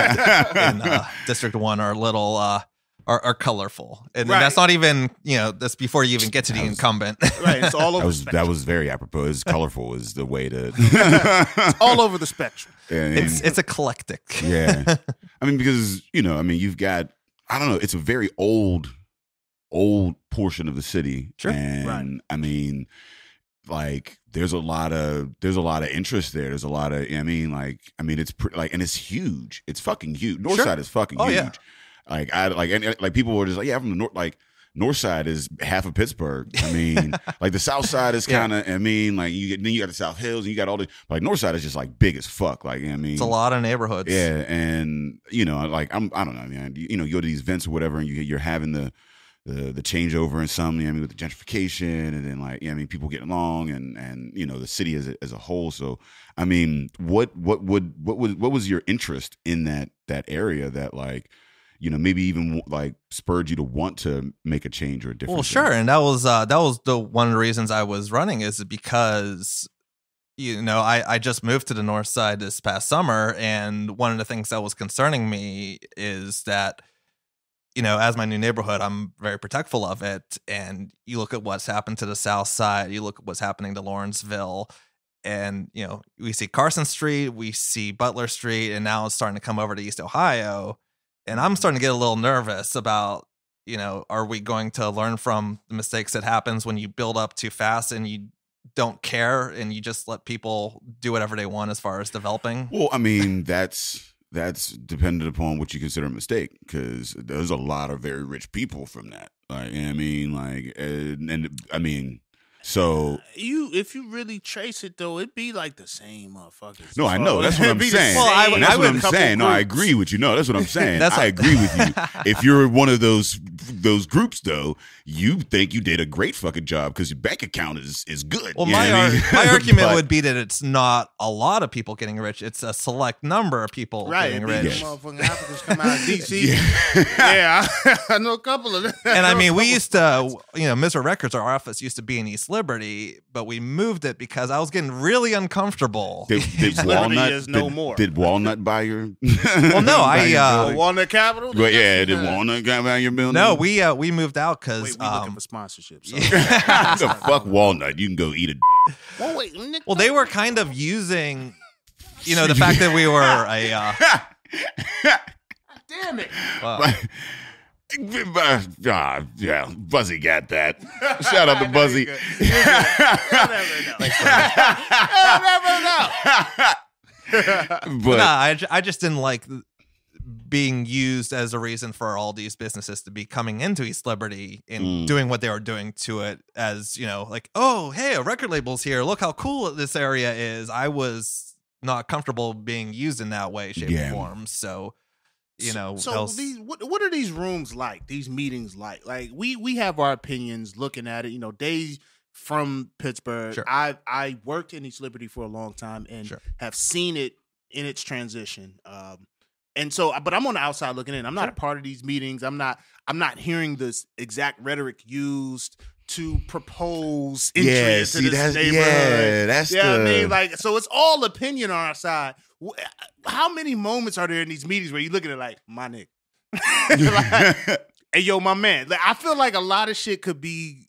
in District 1 are a little are colorful, and that's not even that's before you even get to the incumbent. Right, it's all over. That was very apropos. It's colorful is the way to. It's all over the spectrum. It's eclectic. Yeah, I mean, because you've got, I don't know, it's a very old portion of the city. Sure, and I mean, like there's a lot of interest there. There's a lot of, it's and it's huge. It's fucking huge. Northside is fucking huge. Yeah. Like people were just like, I'm from the north. Like Northside is half of Pittsburgh. I mean, like the South Side is kind of. Then you got the South Hills, and you got all the Northside is just like big as fuck. Like it's a lot of neighborhoods. Yeah, and I don't know, man. You go to these events or whatever, and you're having the changeover in some, with the gentrification, and then people getting along, and the city as a whole. So I mean, what was your interest in that area that maybe even spurred you to want to make a change or a difference? Well, sure, and that was the one of the reasons I was running, is because I just moved to the north side this past summer, and one of the things that was concerning me is that as my new neighborhood, I'm very protectful of it. And you look at what's happened to the south side, you look at what's happening to Lawrenceville, and we see Carson Street, we see Butler Street, and now it's starting to come over to East Ohio. And I'm starting to get a little nervous about, are we going to learn from the mistakes that happens when you build up too fast and you don't care and you just let people do whatever they want as far as developing? Well, I mean, that's dependent upon what you consider a mistake, because there's a lot of very rich people from that. So if you really trace it though, it'd be like the same motherfuckers. No, I know. That's what I'm saying. Well, that's what I'm saying. No, I agree with you. No, that's what I'm saying. I agree with you. If you're one of those groups though, you think you did a great fucking job because your bank account is good. Well, my argument would be that it's not a lot of people getting rich. It's a select number of people getting rich. Motherfucking Africans come out of DC. Yeah, I know a couple of them. And I mean, we used to, Misra Records, our office used to be in East Liberty, but we moved it because I was getting really uncomfortable. Did Walnut is no more. Did Walnut buy your? Well, no, Walnut Capital. Well, yeah, did Walnut buy your building? No, we moved out because we looking for sponsorships. So. Fuck Walnut. You can go eat a. Well, well, they were kind of using you know, the fact that we were a Damn it. Yeah, Buzzy got that. Shout out to Buzzy. You'll never know. but I just didn't like being used as a reason for all these businesses to be coming into East Liberty and doing what they were doing to it, as, you know, like, oh, hey, a record label's here. Look how cool this area is. I was not comfortable being used in that way, shape, or form. So, you know, so what are these rooms like? These meetings like? Like we have our opinions looking at it. You know, Dave from Pittsburgh. Sure. I worked in East Liberty for a long time and have seen it in its transition. And so, but I'm on the outside looking in. I'm not a part of these meetings. I'm not hearing this exact rhetoric used to propose entry into this neighborhood. Yeah, that's I mean, like, so it's all opinion on our side. How many moments are there in these meetings where you look at it like, my nigga, like, hey yo, my man? Like, I feel like a lot of shit could be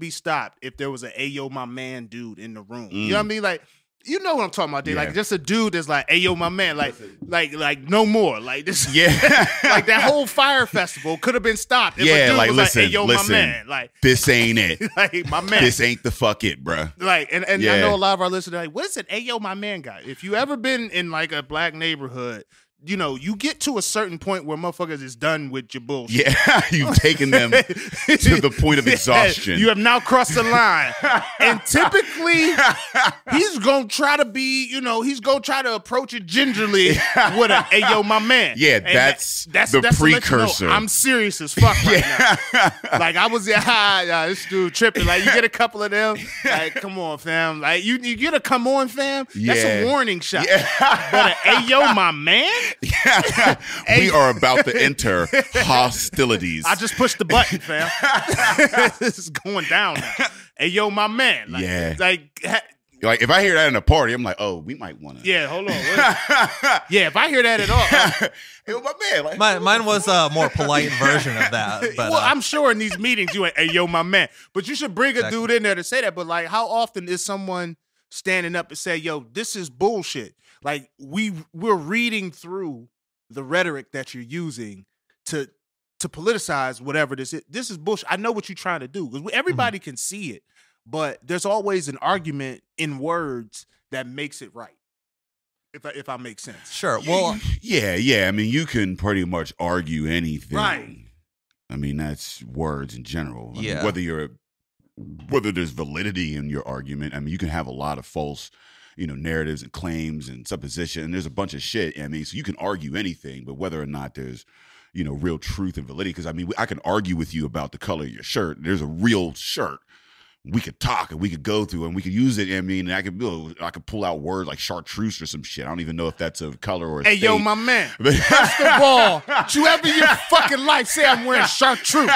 stopped if there was a hey yo, my man dude in the room. You know what I mean? Like, you know what I'm talking about, dude. Like, just a dude that's like, hey yo, my man, like no more. Like this, like that whole fire festival could have been stopped if a dude like, was listen, like, hey yo, my man, like this ain't it. like my man, this ain't the fuck it, bruh. Like, and I know a lot of our listeners are like, what is it, hey yo, my man guy? If you ever been in like a black neighborhood, you know, you get to a certain point where motherfuckers is done with your bullshit. Yeah, you've taken them to the point of exhaustion. You have now crossed the line. And typically, he's going to try to be, you know, he's going to try to approach it gingerly with a, hey, yo, my man. Yeah, and that's the to let precursor. You know, I'm serious as fuck right now. Like, I was this dude tripping. Like, you get a couple of them. Like, come on, fam. Like, you get a come on, fam. That's a warning shot. But a, hey, yo, my man? We are about to enter hostilities. I just pushed the button, fam. This is going down now. Hey, yo, my man. Like, like if I hear that in a party, I'm like, oh, we might want to. Yeah, hold on. If I hear that at all. Hey, my man. Like, mine was a more polite version of that. But, well, I'm sure in these meetings you ain't, hey, yo, my man. But you should bring a dude in there to say that. But like, how often is someone standing up and say, yo, this is bullshit? Like, we're reading through the rhetoric that you're using to politicize whatever this is. This is bullshit. I know what you're trying to do because everybody can see it, but there's always an argument in words that makes it right. If I make sense. Sure. Well, yeah. I mean, you can pretty much argue anything. Right. I mean, that's words in general. I mean, whether there's validity in your argument. I mean, you can have a lot of false, you know, narratives and claims and supposition, and there's a bunch of shit. I mean, so you can argue anything, but whether or not there's, you know, real truth and validity, because I mean, I can argue with you about the color of your shirt. There's a real shirt. We could talk and we could go through and we could use it. I mean, I could pull out words like chartreuse or some shit. I don't even know if that's a color or a state. Yo, my man. First of all, did you ever in your fucking life say I'm wearing chartreuse?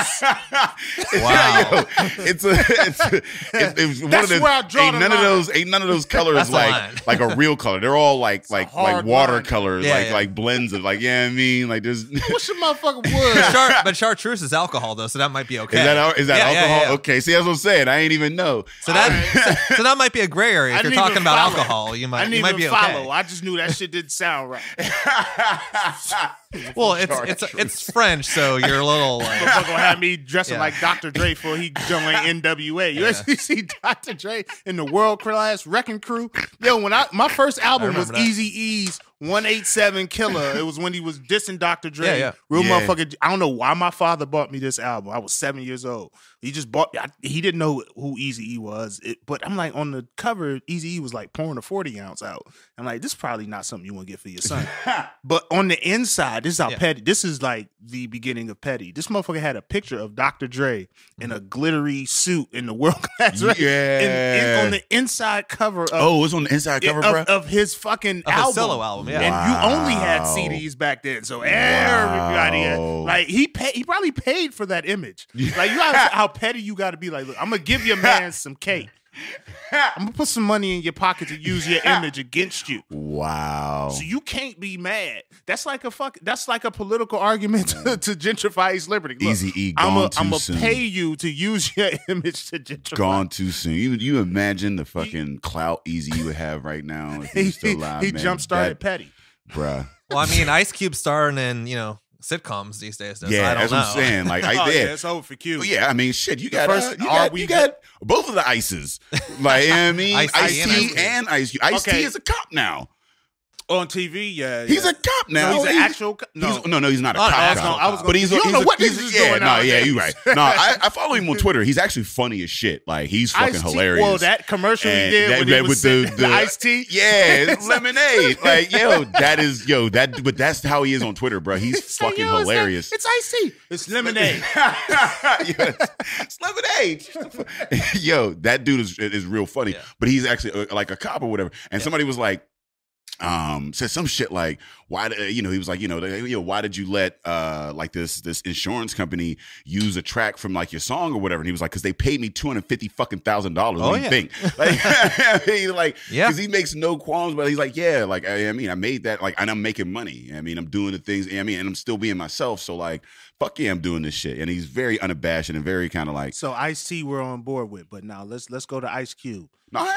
Wow. It's one of the, where I draw the line. Ain't none of those colors like a real color. They're all like watercolors, like blends of like, I mean, like there's what's your motherfucking wood? But chartreuse is alcohol though, so that might be okay. Is that alcohol? Yeah. Okay, see, that's what I'm saying. I ain't even know. So that might be a gray area. If you're talking about alcohol, you might be okay. I just knew that shit didn't sound right. Well, it's French, so you're a little like gonna have me dressing like Dr. Dre for he joined NWA. You actually see Dr. Dre in the world class wrecking crew. Yo, when my first album was Eazy-E's 187 Killer. It was when he was dissing Dr. Dre. Real motherfucker. I don't know why my father bought me this album. I was 7 years old. He just bought. He didn't know who Eazy-E was. But I'm like, on the cover, Eazy-E was like pouring a 40 ounce out. I'm like, this is probably not something you want to get for your son. But on the inside, this is how petty. This is like the beginning of petty. This motherfucker had a picture of Dr. Dre in a glittery suit in the world class. On the inside cover. It's on the inside cover, bro? Of his fucking album. His solo album, yeah. And you only had CDs back then, so everybody had, like he probably paid for that image. Like you know how petty you got to be. Like, look, I'm gonna give your man some cake. I'm gonna put some money in your pocket to use your image against you. Wow. So you can't be mad. That's like a political argument to gentrify East Liberty. Look, Eazy-E gone too I'm gonna soon. pay you to use your image to gentrify. Gone too soon. You imagine the fucking clout Easy you would have right now if he was still alive. He man. jump-started Petty. Bruh. Well, I mean, Ice Cube starring in, sitcoms these days. So Yeah, I don't that's know. what I'm saying. Like, It's over for Q. Yeah, I mean, shit, you got both of the ices. Like, you know what I mean? Ice-T and Ice Cube. Ice-T is a cop now. On TV, yeah. He's a cop now. No, he's an actual cop. No, he's not a cop. But he's you don't know what this is doing. You're right. No, I follow him on Twitter. He's actually funny as shit. Like, he's fucking hilarious. Well, that commercial he did with the iced tea. Yeah, it's lemonade. Like, but that's how he is on Twitter, bro. He's fucking hilarious. It's iced tea. It's lemonade. It's lemonade. Yo, that dude is real funny. Yeah. But he's actually like a cop or whatever. And somebody was like, said some shit like, why? He was like, why did you let like this insurance company use a track from like your song or whatever? And he was like, because they paid me $250,000. What do you think? Like, because he makes no qualms, but he's like, yeah, like I made that, like, and I'm making money. I mean, I'm doing the things. And I'm still being myself. So like, fuck yeah, I'm doing this shit. And he's very unabashed and very kind of like. So Ice-T we're on board with, but now let's go to Ice Cube. No,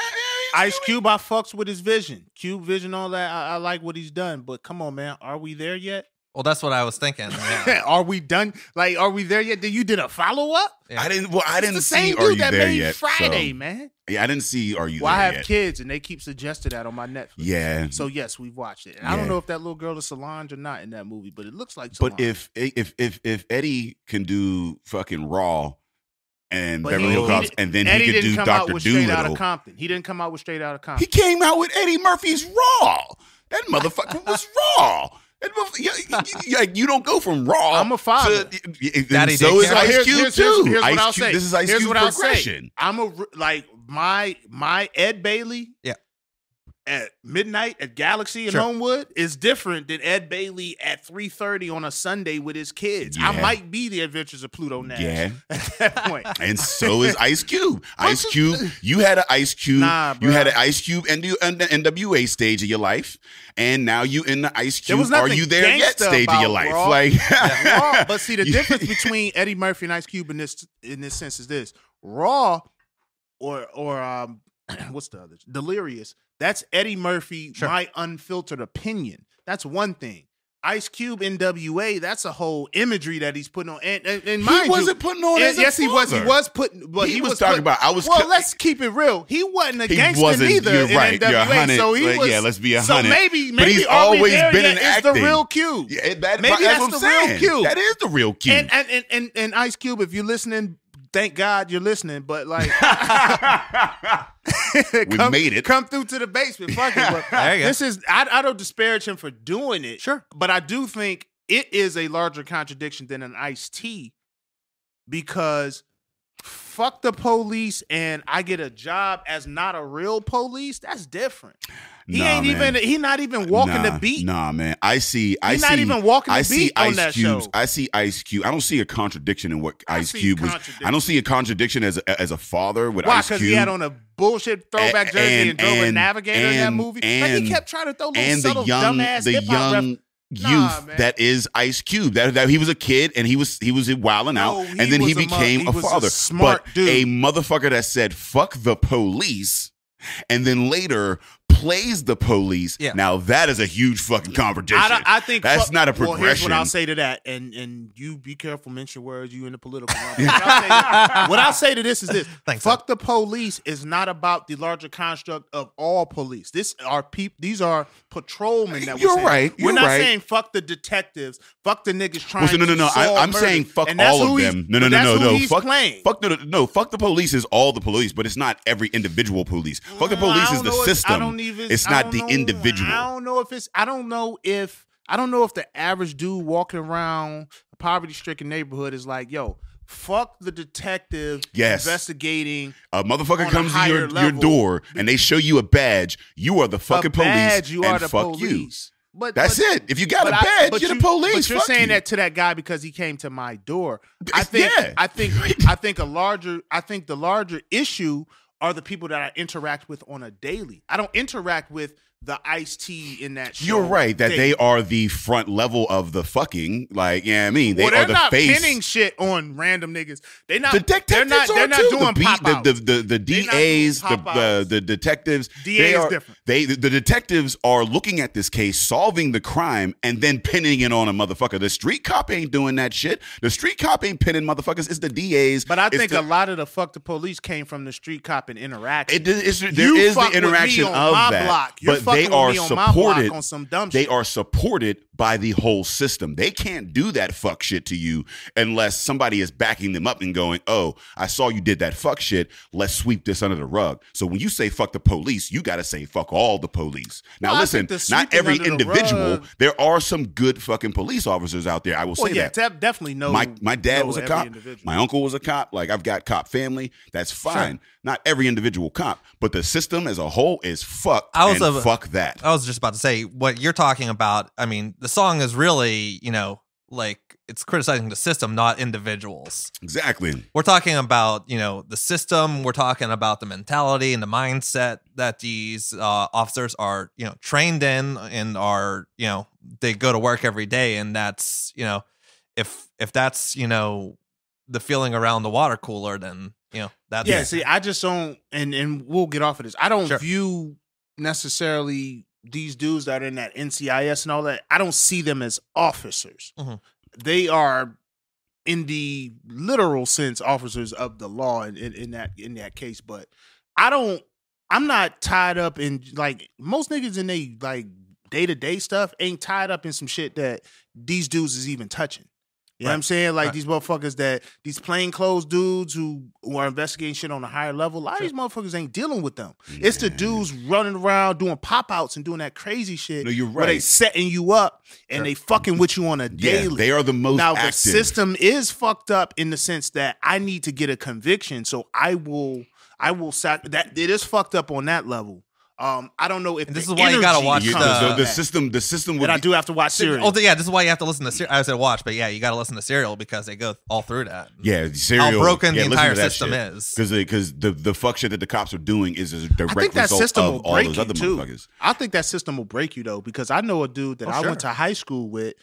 Ice Cube, I fucks with his vision. Cube vision, all that. I like what he's done, but come on, man, are we there yet? Well, that's what I was thinking. Yeah. Are we done? Like, are we there yet? You did a follow up? Yeah. I didn't see. Are you there made yet? Friday, man. Yeah, I didn't see. Are you? Well, there I have yet? kids, and they keep suggesting that on my Netflix. Yeah. So yes, we've watched it. And I don't know if that little girl is Solange or not in that movie, but it looks like Solange. But if Eddie can do fucking Raw and Beverly Hills Cops, and then Eddie he could do Dr. Dolittle. He didn't come out with Straight Outta Compton. He came out with Eddie Murphy's Raw. That motherfucker was Raw. You don't go from Raw. I'm a father. So is Ice Cube too. Here's what I'll say. This is Ice Cube progression. I'm my Ed Bailey. Yeah. At midnight at Galaxy in Homewood is different than Ed Bailey at 3:30 on a Sunday with his kids. Yeah. I might be the Adventures of Pluto Nash. Yeah. At that point. And so is Ice Cube. Ice Cube, you had an Ice Cube. You had an Ice Cube NWA stage of your life, and now you in the Ice Cube. Are you there yet stage of your life? Raw. Like, Raw. But see, the difference between Eddie Murphy and Ice Cube in this sense is this: Raw or what's the other? Delirious. That's Eddie Murphy, my unfiltered opinion. That's one thing. Ice Cube, NWA, that's a whole imagery that he's putting on. And mind he wasn't putting on as yes, a he was. father. He was putting. But he was talking about. Well, let's keep it real. He wasn't a gangster neither. You're right. In NWA, you're 100. So he was. Yeah, let's be 100. So maybe but he's always been in acting. It's the real Cube. Yeah, maybe that's the real Cube. That is the real Cube. And Ice Cube, if you're listening, thank God you're listening. But like. We made it. Come through to the basement. Fuck it. But this is I don't disparage him for doing it. Sure. But I do think it is a larger contradiction than an Ice-T because fuck the police and I get a job as not a real police. That's different. He not even walking the beat. Nah, man. He's not even walking the beat on that show. I see Ice Cube. I don't see a contradiction in what Ice Cube was. I don't see a contradiction as a father with Ice Cube. Because he had on a bullshit throwback jersey and drove a Navigator in that movie. Like he kept trying to throw little subtle dumbass hip-hop references. Youth that is Ice Cube. That he was a kid and he was wilding out, and then he became a father. Smart dude. A motherfucker that said "fuck the police," and then later plays the police. Yeah. Now that is a huge fucking contradiction. I think that's not a progression. Well, here's what I'll say to that, and you be careful, mention words. You in the political realm. What I'll say to this is this: fuck the police is not about the larger construct of all police. These are patrolmen that You're right. We're not saying fuck the detectives, fuck the niggas trying to solve I'm murder. saying fuck And that's all who of them. No. Fuck the police is all the police, but it's not every individual police. Fuck the police is the system. It's not the individual. I don't know if the average dude walking around a poverty-stricken neighborhood is like, yo, fuck the detective investigating. A motherfucker comes to your door and they show you a badge. You are the fucking police. You are the fuck police. But that's it. If you got a badge, you're the police. But you're saying that to that guy because he came to my door. I think the larger issue are the people that I interact with on a daily. I don't interact with the Ice-T in that show. You're right that they are the front level of the fucking, like, yeah, I mean, they are they're the not face. pinning shit on random niggas. They're not. The detectives they're not doing pop-outs. The DAs, the detectives. DA is different. The detectives are looking at this case, solving the crime, and then pinning it on a motherfucker. The street cop ain't doing that shit. The street cop ain't pinning motherfuckers. It's the DAs. But I think a lot of the fuck the police came from the street cop and interaction. There is the interaction of that, but they are supported. On some dumb they shit. are supported by the whole system. They can't do that fuck shit to you unless somebody is backing them up and going, "Oh, I saw you did that fuck shit. Let's sweep this under the rug." So when you say fuck the police, you got to say fuck all the police. Now listen, not every individual. There are some good fucking police officers out there. I will say that. Definitely no. My dad was a cop. My uncle was a cop. Like, I've got cop family. That's fine. Sure. Not every individual cop, but the system as a whole is fucked. Fuck that. I was just about to say what you're talking about. I mean, the song is really, like, it's criticizing the system, not individuals. Exactly. We're talking about, the system. We're talking about the mentality and the mindset that these officers are, trained in and are, they go to work every day. And that's, if that's, the feeling around the water cooler, then, that's. Yeah, see, I just don't, and we'll get off of this. I don't view necessarily these dudes that are in that NCIS and all that. I don't see them as officers. Mm-hmm. They are, in the literal sense, officers of the law in that case. But I'm not tied up in, like, most niggas in they, like, day-to-day stuff ain't tied up in some shit that these dudes is even touching. You know what I'm saying? Like, these motherfuckers these plainclothes dudes who are investigating shit on a higher level, a lot of these motherfuckers ain't dealing with them. Yeah. It's the dudes running around doing pop-outs and doing that crazy shit. No, you're right. Where they setting you up and they fucking with you on a daily. They are the most active. The system is fucked up in the sense that I need to get a conviction, so I will that it is fucked up on that level. I don't know if this is why you gotta watch the system. The system. But I do have to watch Serial. Oh, yeah, this is why you have to listen to Serial. I said watch, but yeah, you gotta listen to Serial because they go all through that. Yeah, Serial. How broken the entire system is. Because the fuck shit that the cops are doing is a direct result of all those other motherfuckers. I think that system will break you though, because I know a dude that I went to high school with,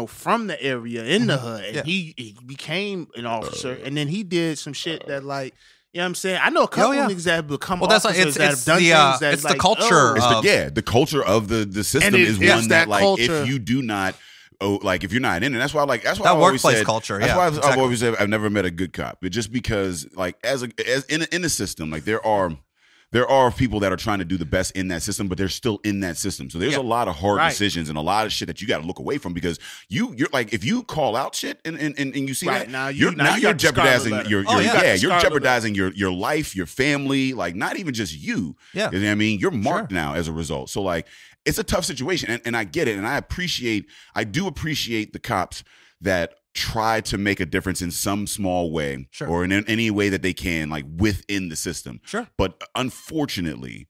from the area in the hood, and he became an officer, and then he did some shit that, like. You know what I'm saying? I know a couple niggas that have become officers that have done things that, it's like, the culture. The culture of the system is one that, like, culture. If you do not, if you're not in it, that's why that I workplace said, culture. That's why I've always said I've never met a good cop, but just because, like, as in the system, like, there are people that are trying to do the best in that system, but they're still in that system. So there's a lot of hard decisions and a lot of shit that you got to look away from, because you're like, if you call out shit and you see that, now you're jeopardizing you're jeopardizing your life, your family, like, not even just you. Yeah. You know what I mean? You're marked now as a result. So, like, it's a tough situation, and I get it, and I do appreciate the cops that try to make a difference in some small way, or in any way that they can, like, within the system. Sure. But unfortunately,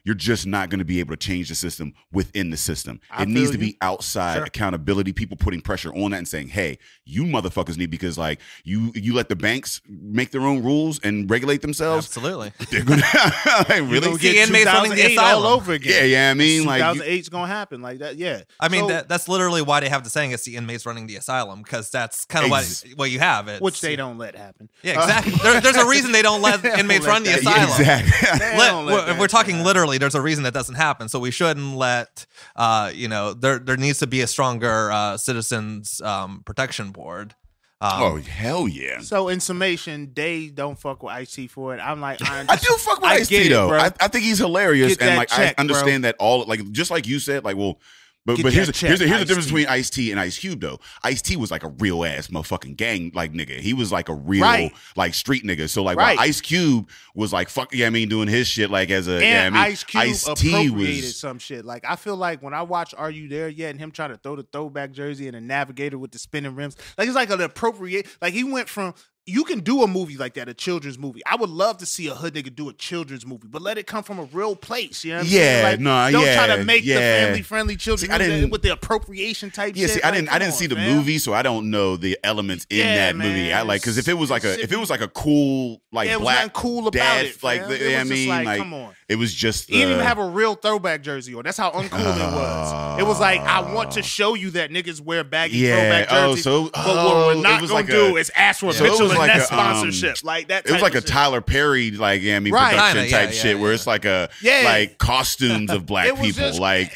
you're just not going to be able to change the system within the system. It needs to be outside accountability, people putting pressure on that and saying, hey, you motherfuckers need, because, like, you let the banks make their own rules and regulate themselves. Absolutely. They're going to really get inmates running the asylum all over again. Yeah, I mean, 2008 is going to happen like that. Yeah. I mean, that's literally why they have the saying, it's the inmates running the asylum, because that's kind of what you have. Which they don't let happen. Yeah, exactly. There's a reason they don't let inmates run the asylum. Exactly. We're talking literally, there's a reason that doesn't happen. So we shouldn't let, there needs to be a stronger citizens protection board. Hell yeah. So in summation, they don't fuck with Ice-T for it. I'm like, I do fuck with Ice-T though. I think he's hilarious, and, like, I understand that all, like, just like you said, like, well. But here's the difference between Ice-T and Ice Cube though. Ice-T was like a real ass motherfucking gang like nigga. He was like a real like street nigga. So, like, while Ice Cube was like doing his shit, like, as a Ice Cube Ice-T appropriated some shit. Like, I feel like when I watch Are You There Yet and him trying to throw the throwback jersey and a navigator with the spinning rims, like, it's like an appropriate. Like, he went from you can do a movie like that, a children's movie. I would love to see a hood nigga do a children's movie, but let it come from a real place. You know what I'm saying? Like, don't try to make the family-friendly children's movie with the appropriation type shit. See, I didn't see the movie, so I don't know the elements in that movie. I like, because if it was like a cool like black cool about dad, it, like, you know what I mean, like, come on. It was just he didn't even have a real throwback jersey on. That's how uncool it was. It was like, I want to show you that niggas wear baggy throwback jerseys. But what we're not gonna do is ask for Mitchell and Ness sponsorship. Like that. It was like a Tyler Perry production type shit where it's like like costumes of black people, like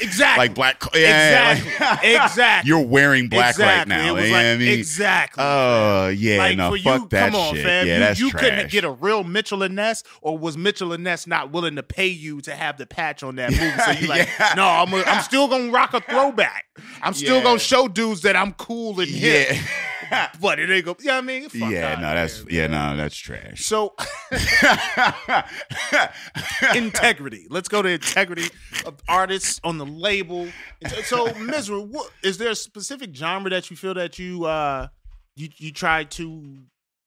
black. Exactly. You're wearing black right now. Exactly. Oh yeah, like, no, fuck that shit. Fam. Yeah, that's you trash. couldn't get a real Mitchell and Ness, or was Mitchell and Ness not willing to pay you to have the patch on that movie? So you like, no, I'm still gonna rock a throwback. I'm still gonna show dudes that I'm cool and hip. But it ain't go. Yeah, you know I mean, that's trash. So integrity. Let's go to integrity of artists on the label. So Misra, is there a specific genre that you feel that you try to,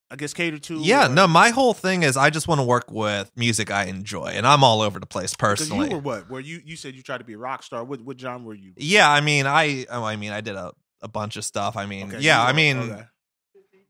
I guess, cater to? Yeah, no, my whole thing is I just want to work with music I enjoy, and I'm all over the place personally. You were what? Where you said you tried to be a rock star. What genre were you? Yeah, I mean, I did a bunch of stuff. I mean,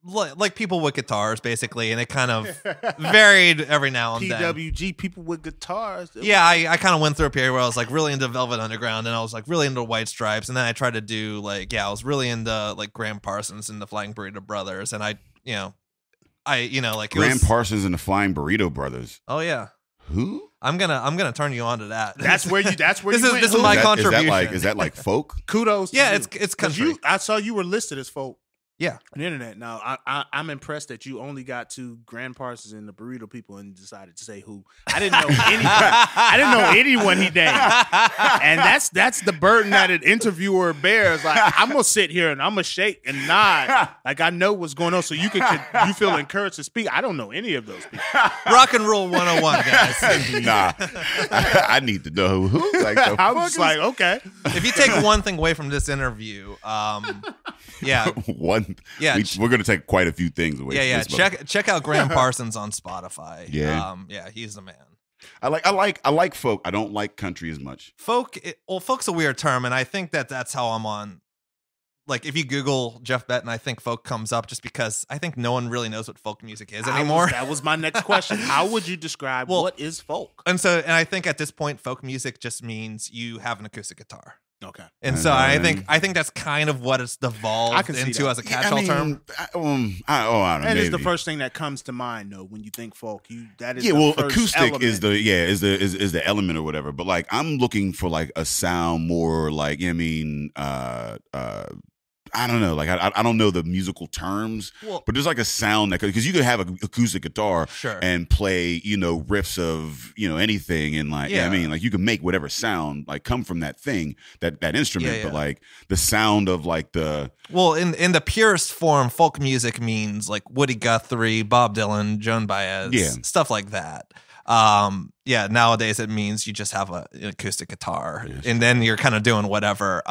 like people with guitars, basically, and it kind of varied every now and then. PWG, people with guitars. Yeah, I kind of went through a period where I was like really into Velvet Underground, and I was like really into White Stripes, and then I tried to do I was really into like Graham Parsons and the Flying Burrito Brothers, and Graham Parsons and the Flying Burrito Brothers. Oh yeah. Who? I'm gonna turn you on to that. That's where you. This is my contribution. Is that like folk? Kudos. Yeah, to you. It's country. I saw you were listed as folk. Yeah, on the internet. Now, I'm impressed that you only got to Grand Parsons and the Burrito people and decided to say who. I didn't know anyone. I didn't know anyone he named, and that's the burden that an interviewer bears. Like, I'm gonna sit here and I'm gonna shake and nod, like I know what's going on, so you feel encouraged to speak. I don't know any of those people. Rock and roll 101, guys. Nah, I need to know who. Like, I was like, okay. If you take one thing away from this interview, yeah. We're going to take quite a few things away. Yeah. Check out Graham Parsons on Spotify. Yeah. He's the man. I like folk. I don't like country as much. Folk's a weird term, and I think that's how I'm on. Like, if you Google Jeff Betten, I think folk comes up just because I think no one really knows what folk music is anymore. That was my next question. How would you describe what is folk? And I think at this point, folk music just means you have an acoustic guitar. Okay. And so I think that's kind of what it's devolved into as a catch-all term. I don't know. And it's the first thing that comes to mind, though, when you think folk. That is acoustic element. is the element or whatever. But like, I'm looking for like a sound more like, I don't know. Like, I don't know the musical terms, but there's like a sound that, because you could have an acoustic guitar and play, riffs of, anything. And like, like you can make whatever sound like come from that thing, that instrument. But like the sound of like in the purest form, folk music means like Woody Guthrie, Bob Dylan, Joan Baez, stuff like that. Nowadays it means you just have an acoustic guitar and then you're kind of doing whatever.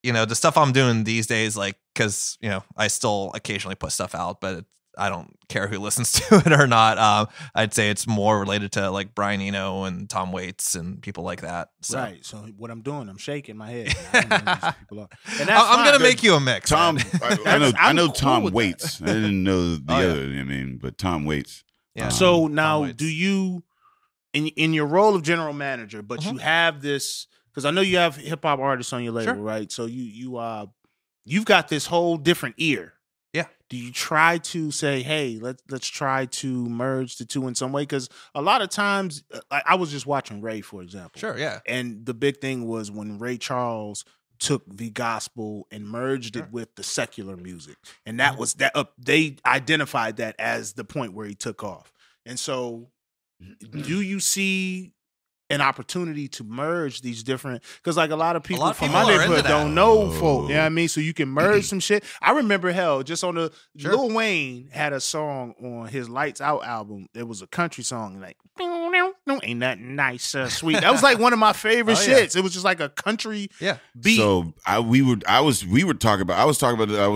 The stuff I'm doing these days, like, because, I still occasionally put stuff out, but I don't care who listens to it or not. I'd say it's more related to like Brian Eno and Tom Waits and people like that. So. Right. So what I'm doing, I'm shaking my head. I don't know who these people are. And I'm going to make you a mix. Tom, I know Tom Waits. I didn't know the other, but Tom Waits. Yeah. So now do you, in your role of general manager, but you have this, because I know you have hip hop artists on your label, right? So you've got this whole different ear. Yeah. Do you try to say, hey, let's try to merge the two in some way? Because a lot of times, I was just watching Ray, for example. Sure, yeah. And the big thing was when Ray Charles took the gospel and merged it with the secular music, and that was that. They identified that as the point where he took off. And so, do you see an opportunity to merge these different, because like a lot of people from my neighborhood don't know folk, you know what I mean? So you can merge some shit. I remember just on the Lil Wayne had a song on his Lights Out album. It was a country song, like ain't that nice, sweet. That was like one of my favorite shits. It was just like a country beat. So I was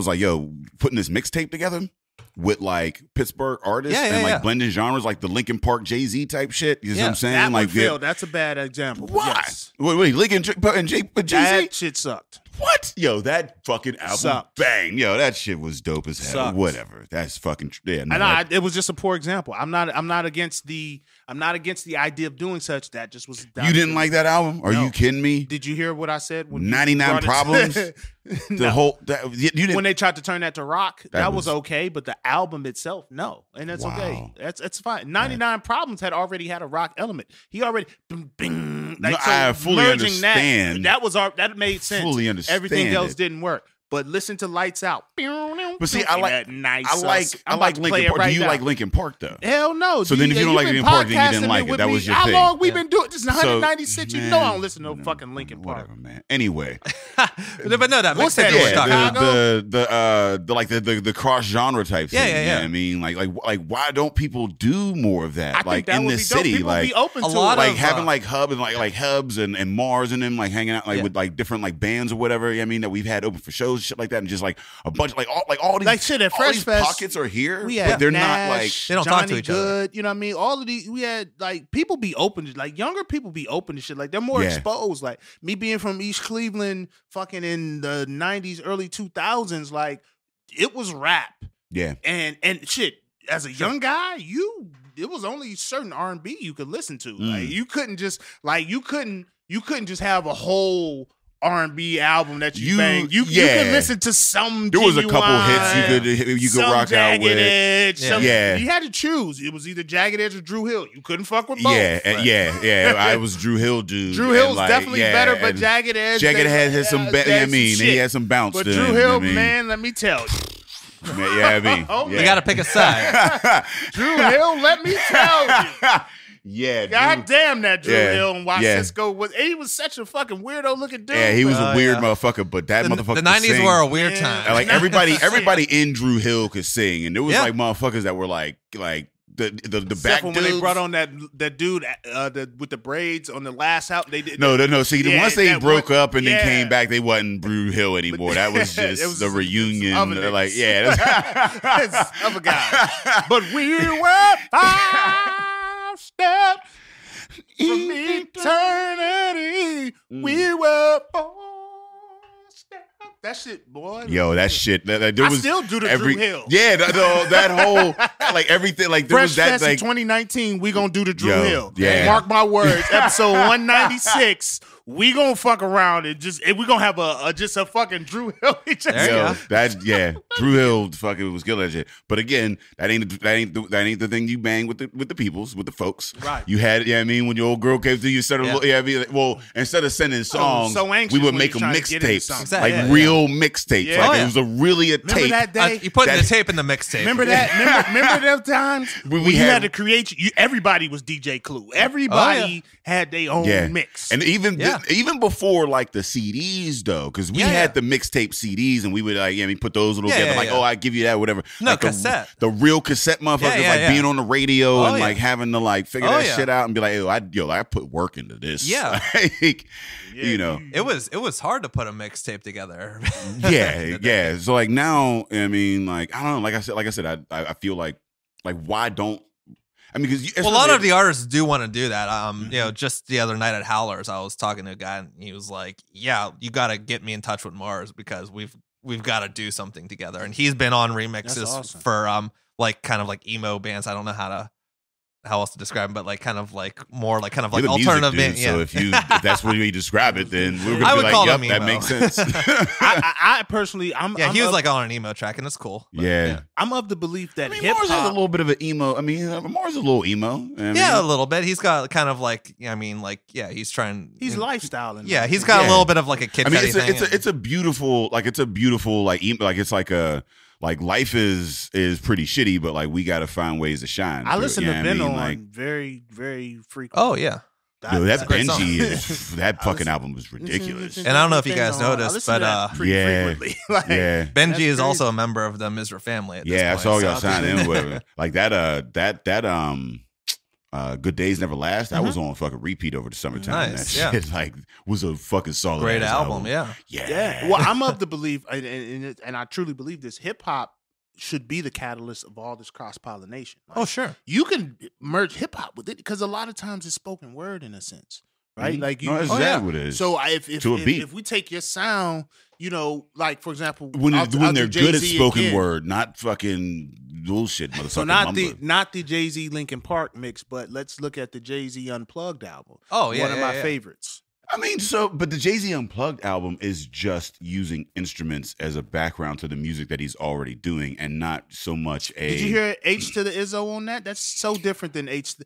like, yo, putting this mixtape together. with like Pittsburgh artists and like blending genres, like the Linkin Park Jay-Z type shit. You know what I'm saying? That like, failed. That's a bad example. Why? Yes. Wait, Linkin and Jay-Z? That shit sucked. What? Yo, that fucking album Sucked. bang. Yo, that shit was dope as hell. Sucked. Whatever. That's fucking It was just a poor example. I'm not against the idea of doing such. That just was. You didn't like that album? Are you kidding me? Did you hear what I said? 99 Problems. The whole you didn't. When they tried to turn that to rock, that was okay, but the album itself, no, and that's okay. That's fine. 99 Problems had already had a rock element. He already. I fully understand. That made sense. Fully understand. Everything else didn't work. But listen to Lights Out. But see, I like Linkin Park. Do you like Linkin Park though? Hell no. So then if you don't like Linkin Park, then you didn't like it. That was your thing. How long we been doing this? 196. You know I don't listen to no fucking Linkin Park. Whatever, man. Anyway. But no, that makes sense. The cross genre type thing. Yeah. You know what I mean, like why don't people do more of that? Like in the city, people like be open to like having like Hub and like Hubs and Mars and them like hanging out like with like different like bands or whatever. You know what I mean, that we've had open for shows, shit like that, and just like a bunch like all these like shit at Fresh Fest. Pockets are here, we had but they're Nash, not like they don't Johnny talk to each Good, other. You know what I mean? All of these, we had like people be open to, like younger people be open to shit. Like they're more exposed. Like me being from East Cleveland, fucking in the 90s, early 2000s, like it was rap. Yeah, and shit. As a young guy, it was only certain R&B you could listen to. Like you couldn't just have a whole R&B album that you bang. You can listen to some. There was a couple hits you could rock out with. Edge, you had to choose. It was either Jagged Edge or Drew Hill. You couldn't fuck with both. I was Drew Hill dude. Drew Hill's definitely better, but Jagged Edge. Jagged Edge had some. He had some bounce. But Drew Hill, man, let me tell you. We got to pick a side. Drew Hill, let me tell you. Yeah, God damn that Drew Hill and why Cisco he was such a fucking weirdo looking dude. Yeah, he was a weird motherfucker, but that motherfucker the 90s were a weird time. Like everybody in Drew Hill could sing, and there was like motherfuckers that were like the back when dudes. They brought on that dude with the braids on the last album. They did no. See, once they broke up and then came back, they wasn't Drew Hill anymore. That was just the reunion. Like it's other guys. But we were 5 steps from eternity. We were 4 steps. That shit, boy. Yo, that shit. There was still do the Drew Hill. Yeah, that whole like everything. Like there Fresh was that Fest like in 2019. We gonna do the Drew Hill. Yeah. Mark my words. Episode 196. We gonna fuck around and we gonna have a fucking Drew Hill. Drew Hill fucking was good at shit. But again, that ain't the thing you bang with the peoples, with the folks. Right. You had, I mean, when your old girl came through, you started instead of sending songs, we would make them mixtapes. Exactly. Like real mixtapes. Yeah. Like it was a tape. Remember that day? You put the tape in the mixtape. Remember that? Remember those times when you had to create? Everybody was DJ Clue. Everybody had their own mix. And even before like the CDs though, because we had the mixtape CDs and we would put those little together I give you that whatever. No, like cassette. The real cassette motherfuckers being on the radio and like having to like figure that shit out and be like, I put work into this. Yeah. Like, you know. It was hard to put a mixtape together. Yeah. So like now, I mean, like I don't know, like I said, I feel like why don't I mean, because a lot of the artists do want to do that. Just the other night at Howlers, I was talking to a guy, and he was like, "Yeah, you got to get me in touch with Mars because we've got to do something together." And he's been on remixes for like kind of like emo bands. I don't know how else to describe them, but like kind of like more like kind of like alternative band. Yeah. So if that's what you describe it, then we're I gonna would be call like, him "Yep, that emo." makes sense." I personally, he was like on an emo track, and it's cool. Yeah. I'm of the belief that Mars hip-hop has a little bit of an emo. I mean, Mars is a little emo. A little bit. He's got kind of like, he's trying. He's lifestyling. Yeah, he's got a little bit of like a Kid Cudi thing. It's a beautiful like it's like a like life is pretty shitty, but like we got to find ways to shine. I listen to Ben on like, very, very frequently. Oh yeah. That Benji that fucking album was ridiculous. And I don't know if you guys noticed, but Benji is also a member of the Misra family. At this point, I saw y'all sign in with like that Good Days Never Last. That was on fucking repeat over the summertime. Nice, that shit like was a fucking solid great album. Yeah. Well, I'm of the belief, and I truly believe this. Hip hop should be the catalyst of all this cross pollination. Oh, sure. You can merge hip hop with it because a lot of times it's spoken word in a sense, right? Mm-hmm. Like you, that's exactly what it is. So if To a beat. if we take your sound, you know, like for example, when I'll they're do good at Jay-Z spoken again. word, not fucking bullshit, motherfucker. So not the Jay-Z Linkin Park mix, but let's look at the Jay-Z Unplugged album. Oh, yeah, one of yeah, my yeah. favorites. I mean, but the Jay-Z Unplugged album is just using instruments as a background to the music that he's already doing, and not so much a. Did you hear H to the Izzo on that? That's so different than H to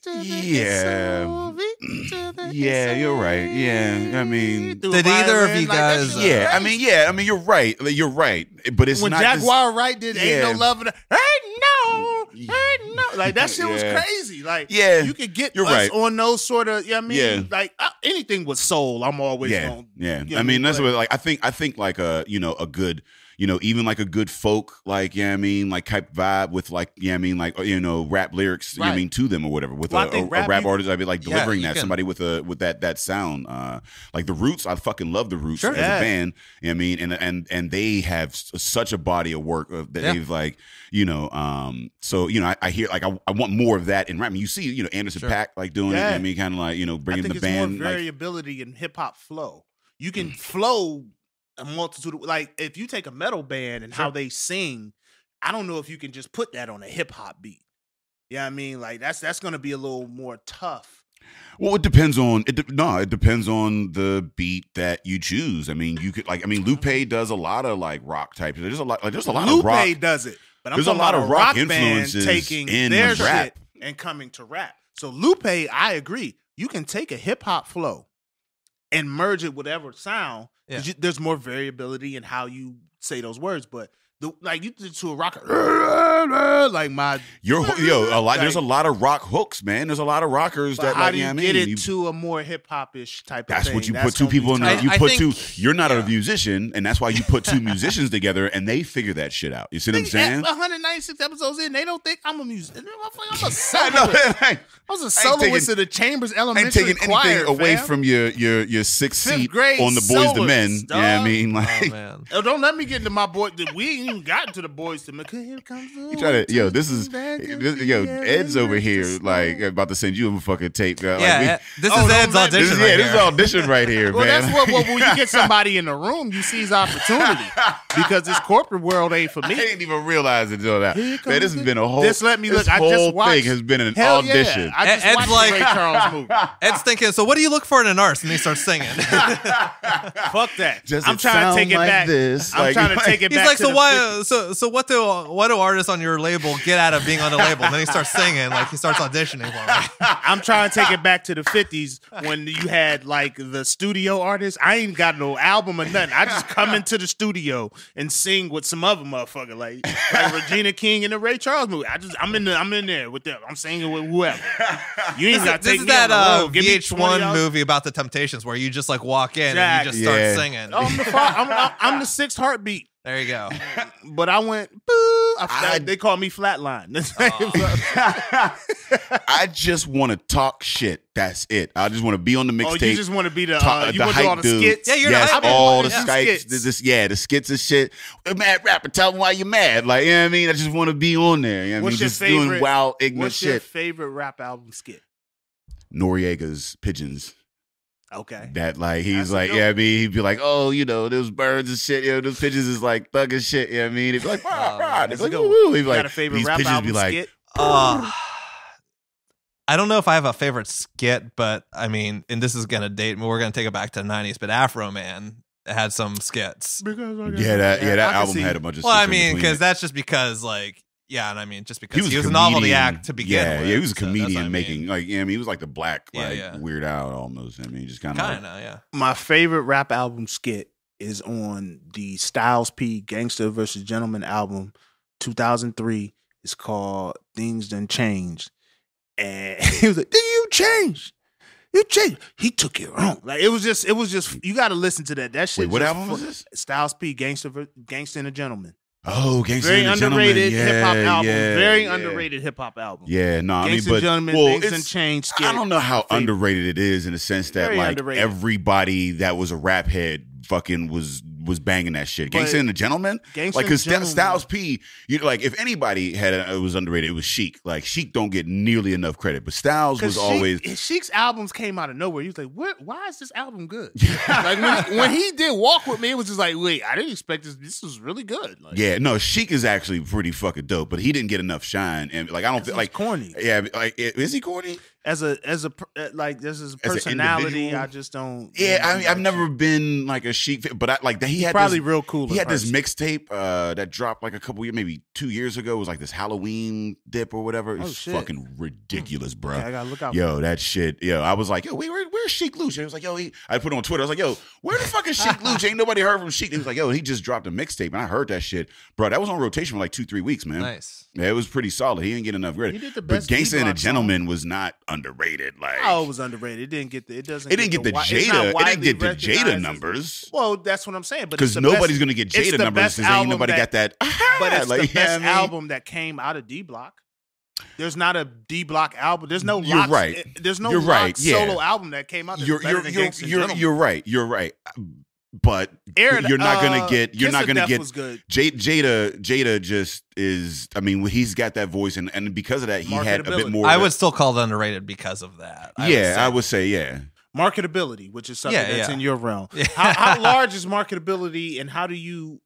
the Yeah. Izzo, V to the Yeah, Izzo. you're right. Yeah, I mean, Through Did a either of violin, you like, that guys, shit yeah, crazy. I mean, you're right. You're right, but it's When not Jaguar Wright did Ain't Yeah. No Love in the Ain't No, like that shit was Yeah. crazy. Like, Yeah, you could get you're us right. on those sort of, you know what I mean? Yeah. Like anything with soul, I'm always yeah, on. yeah. You know I mean, that's but- what like I think like a a good. Even like a good folk, like, I mean, like type vibe with like, I mean, like, rap lyrics, I Right. mean, to them or whatever. With Well, I a think rap rap, artist, I'd be like delivering you that. can. Somebody with that sound. Like the Roots, I fucking love the Roots Sure. as Yeah. a band. You know what I mean, and they have such a body of work that Yeah. they've like, so I hear like I want more of that in rap. I mean, you see, Anderson Sure. .Paak like doing it. Yeah. I mean, kind of like I bringing think the it's band. more Like, variability in hip hop flow. You can flow a multitude of, like if you take a metal band and how they sing, I don't know if you can just put that on a hip hop beat. Yeah, I mean, like that's going to be a little more tough. Well, it depends on it depends on the beat that you choose. I mean, you could Lupe does a lot of like rock type. There's a lot Lupe of rock. does it, but I'm There's a talking lot about of a rock band influences taking in their rap. shit and coming to rap. So Lupe, I agree. You can take a hip hop flow and merge it with whatever sound. 'Cause there's more variability in how you say those words, but like you did to a rocker, like my There's a lot of rock hooks, man. There's a lot of rockers but that how like do you I get mean, it to a more hip hop ish type of that's thing? what you That's put two gonna be people in. tough. You I put think- two. You're not a musician, and that's why you put two musicians together, and they figure that shit out. You see what I'm saying? 196 episodes in, they don't think I'm a musician. I'm a I soloist. know. I was a ain't soloist taking- of the Chambers I ain't Elementary taking Choir, anything away fam. from your sixth Fifth seat grade on the Boys to Men. soloist, Yeah, I dog. mean, Oh, like, man. Oh, don't let me get into my boy. We ain't even gotten to the Boys to Men. Here comes the you try to, one, this two, is, back Ed's again, over let's here, just like, go. about to send you a fucking tape. Yeah, this Oh, is don't Ed's let me- audition. this right is here. audition right here, Well, man. that's what when you get somebody in the room, you seize opportunity because this corporate world ain't for I me. didn't even realize it until that. Here Man, comes this has the- been a whole. Just let me this look. I just whole watched- thing has been an Hell audition. Yeah. I just Ed's watched like- the Ray Charles movie. Ed's thinking, so what do you look for in an artist? And he starts singing. Fuck that. Does I'm it trying to sound take it like back. this? I'm Like- trying to take it He's back. like, to so the why? 50s. So what do artists on your label get out of being on the label? And then he starts singing, like he starts auditioning for me. I'm trying to take it back to the 50s when you had like the studio artists. I ain't got no album or nothing. I just come into the studio and sing with some other motherfucker like Regina King in the Ray Charles movie. I'm in there with them. I'm singing with whoever. You ain't got to This take is me on that the road. Give me VH1 $20. movie about the Temptations where you just like walk in Jack. and you just start Yeah. singing. Oh, I'm the sixth heartbeat. There you go. But I went, boo. They call me Flatline. I just want to talk shit. That's it. I just want to be on the mixtape. Oh, you just want to be the Talk- you the want to do all hype the dude. skits? Yeah, you're yes, the hype all dude. the Yeah. Skypes, the skits and shit. A mad rapper, tell them why you're mad. Like, you know what I mean? I just want to be on there. You know what I mean? What's your Just doing favorite- wild, ignorant What's your shit. favorite rap album skit? Noriega's Pigeons. Okay. That like he's That's a like, good yeah, I one. mean, he'd be like, oh, those birds and shit, those pigeons is like thug and shit. Yeah, I mean, he'd be like, rah, rah. It's That's a like, good woo, one. woo. He'd be Got like, a favorite these rap pigeons album be like, skit? I don't know if I have a favorite skit, but I mean, and this is gonna date me. We're gonna take it back to the '90s, but Afro Man had some skits. yeah, that I can album see- had a bunch of. Well, I skits in mean, between because it. that's just because, like, yeah, and I mean, just because he was a a novelty comedian. act to begin Yeah, with. yeah, he was a so that's what comedian I mean. making like, yeah, I mean, he was like the black Yeah, like yeah. Weird Al almost. I mean, just kind of. Kinda, yeah. My favorite rap album skit is on the Styles P Gangster vs. Gentleman album, 2003. It's called Things Done Changed. And he was like, "Did you change? You changed." He took it wrong. Like it was just. You got to listen to that. That shit. Wait, what just album was this? Styles P Gangster and a Gentleman. Oh, Gangsta Very and the Gentleman. underrated Yeah, hip hop album. yeah, Very yeah. underrated hip hop album. Yeah, no, I mean, Gangsta but Gentleman, well, Things Done it's, Changed skit. I don't know how Favorite. underrated it is in the sense that Very like underrated. everybody that was a rap head fucking was was banging that shit. But Gangsta and the Gentleman, Gangsta like because and Gentleman- Styles P, like if anybody it was underrated, it was Sheik. Like Sheik don't get nearly enough credit, but Styles was always. Sheik's albums came out of nowhere. He was like, why is this album good? Like when he did Walk With Me, it was just like, wait, I didn't expect this. This was really good. Like, Yeah, no, Sheik is actually pretty fucking dope, but he didn't get enough shine, and like I don't feel like corny. Yeah, like is he corny? As a like this is personality. individual? I just don't. Yeah, I mean, I've never been like a Sheik, but I like that he had probably this, real cool. He in had this person. mixtape that dropped like a couple years, maybe 2 years ago. It was like this Halloween dip or whatever. It's shit. fucking ridiculous, bro. Okay, I gotta look out. Yo, that shit. Yo, I was like, yo, wait, where's Sheik Luch? And he was like, yo, I put it on Twitter. I was like, yo, where the fuck is Sheik Luch? Ain't nobody heard from Sheik. He was like, yo, he just dropped a mixtape, and I heard that shit, bro. That was on rotation for like 2-3 weeks, man. Nice. Yeah, it was pretty solid. He didn't get enough credit. He did the But best Gangsta and a D-Block Gentleman was not underrated. Like, Oh, it was underrated. It didn't get the. It doesn't. it didn't get the wi- it's not Jada. It widely didn't get the recognized Jada as- numbers. Well, that's what I'm saying. But Because it's the nobody's best- gonna get it's Jada the numbers best because ain't album nobody got that. But it's like, the you know best what I mean? album that came out of D Block. There's not a D Block album. There's no. You're Locks, right. There's no You're right, Locks yeah. solo album that came out. That's You're better than Gangsta and Gentleman. You're right. But Aaron, you're not gonna get. You're Kiss not of gonna Death get. was good. Jada just is. I mean, he's got that voice, and because of that, he had a bit Marketability. more. I of a- would still call it underrated because of that. I would say, yeah. Marketability, which is something Yeah, that's yeah. in your realm. Yeah. How large is marketability, and how do you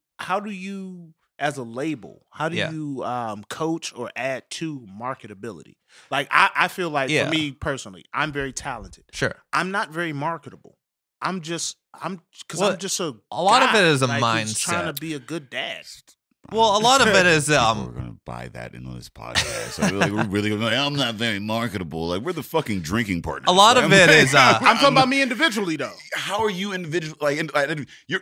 as a label, how do Yeah. you coach or add to marketability? Like I feel like Yeah. for me personally, I'm very talented. Sure. I'm not very marketable. I'm just Well, a lot of guy, it is a like, who's trying to mindset. be a good dad. Well, a lot of it is We're gonna buy that into this podcast. I feel like we're really gonna. I'm not very marketable. Like we're the fucking drinking partners. a lot of it is I'm talking about me individually though. How are you individual? Like you're.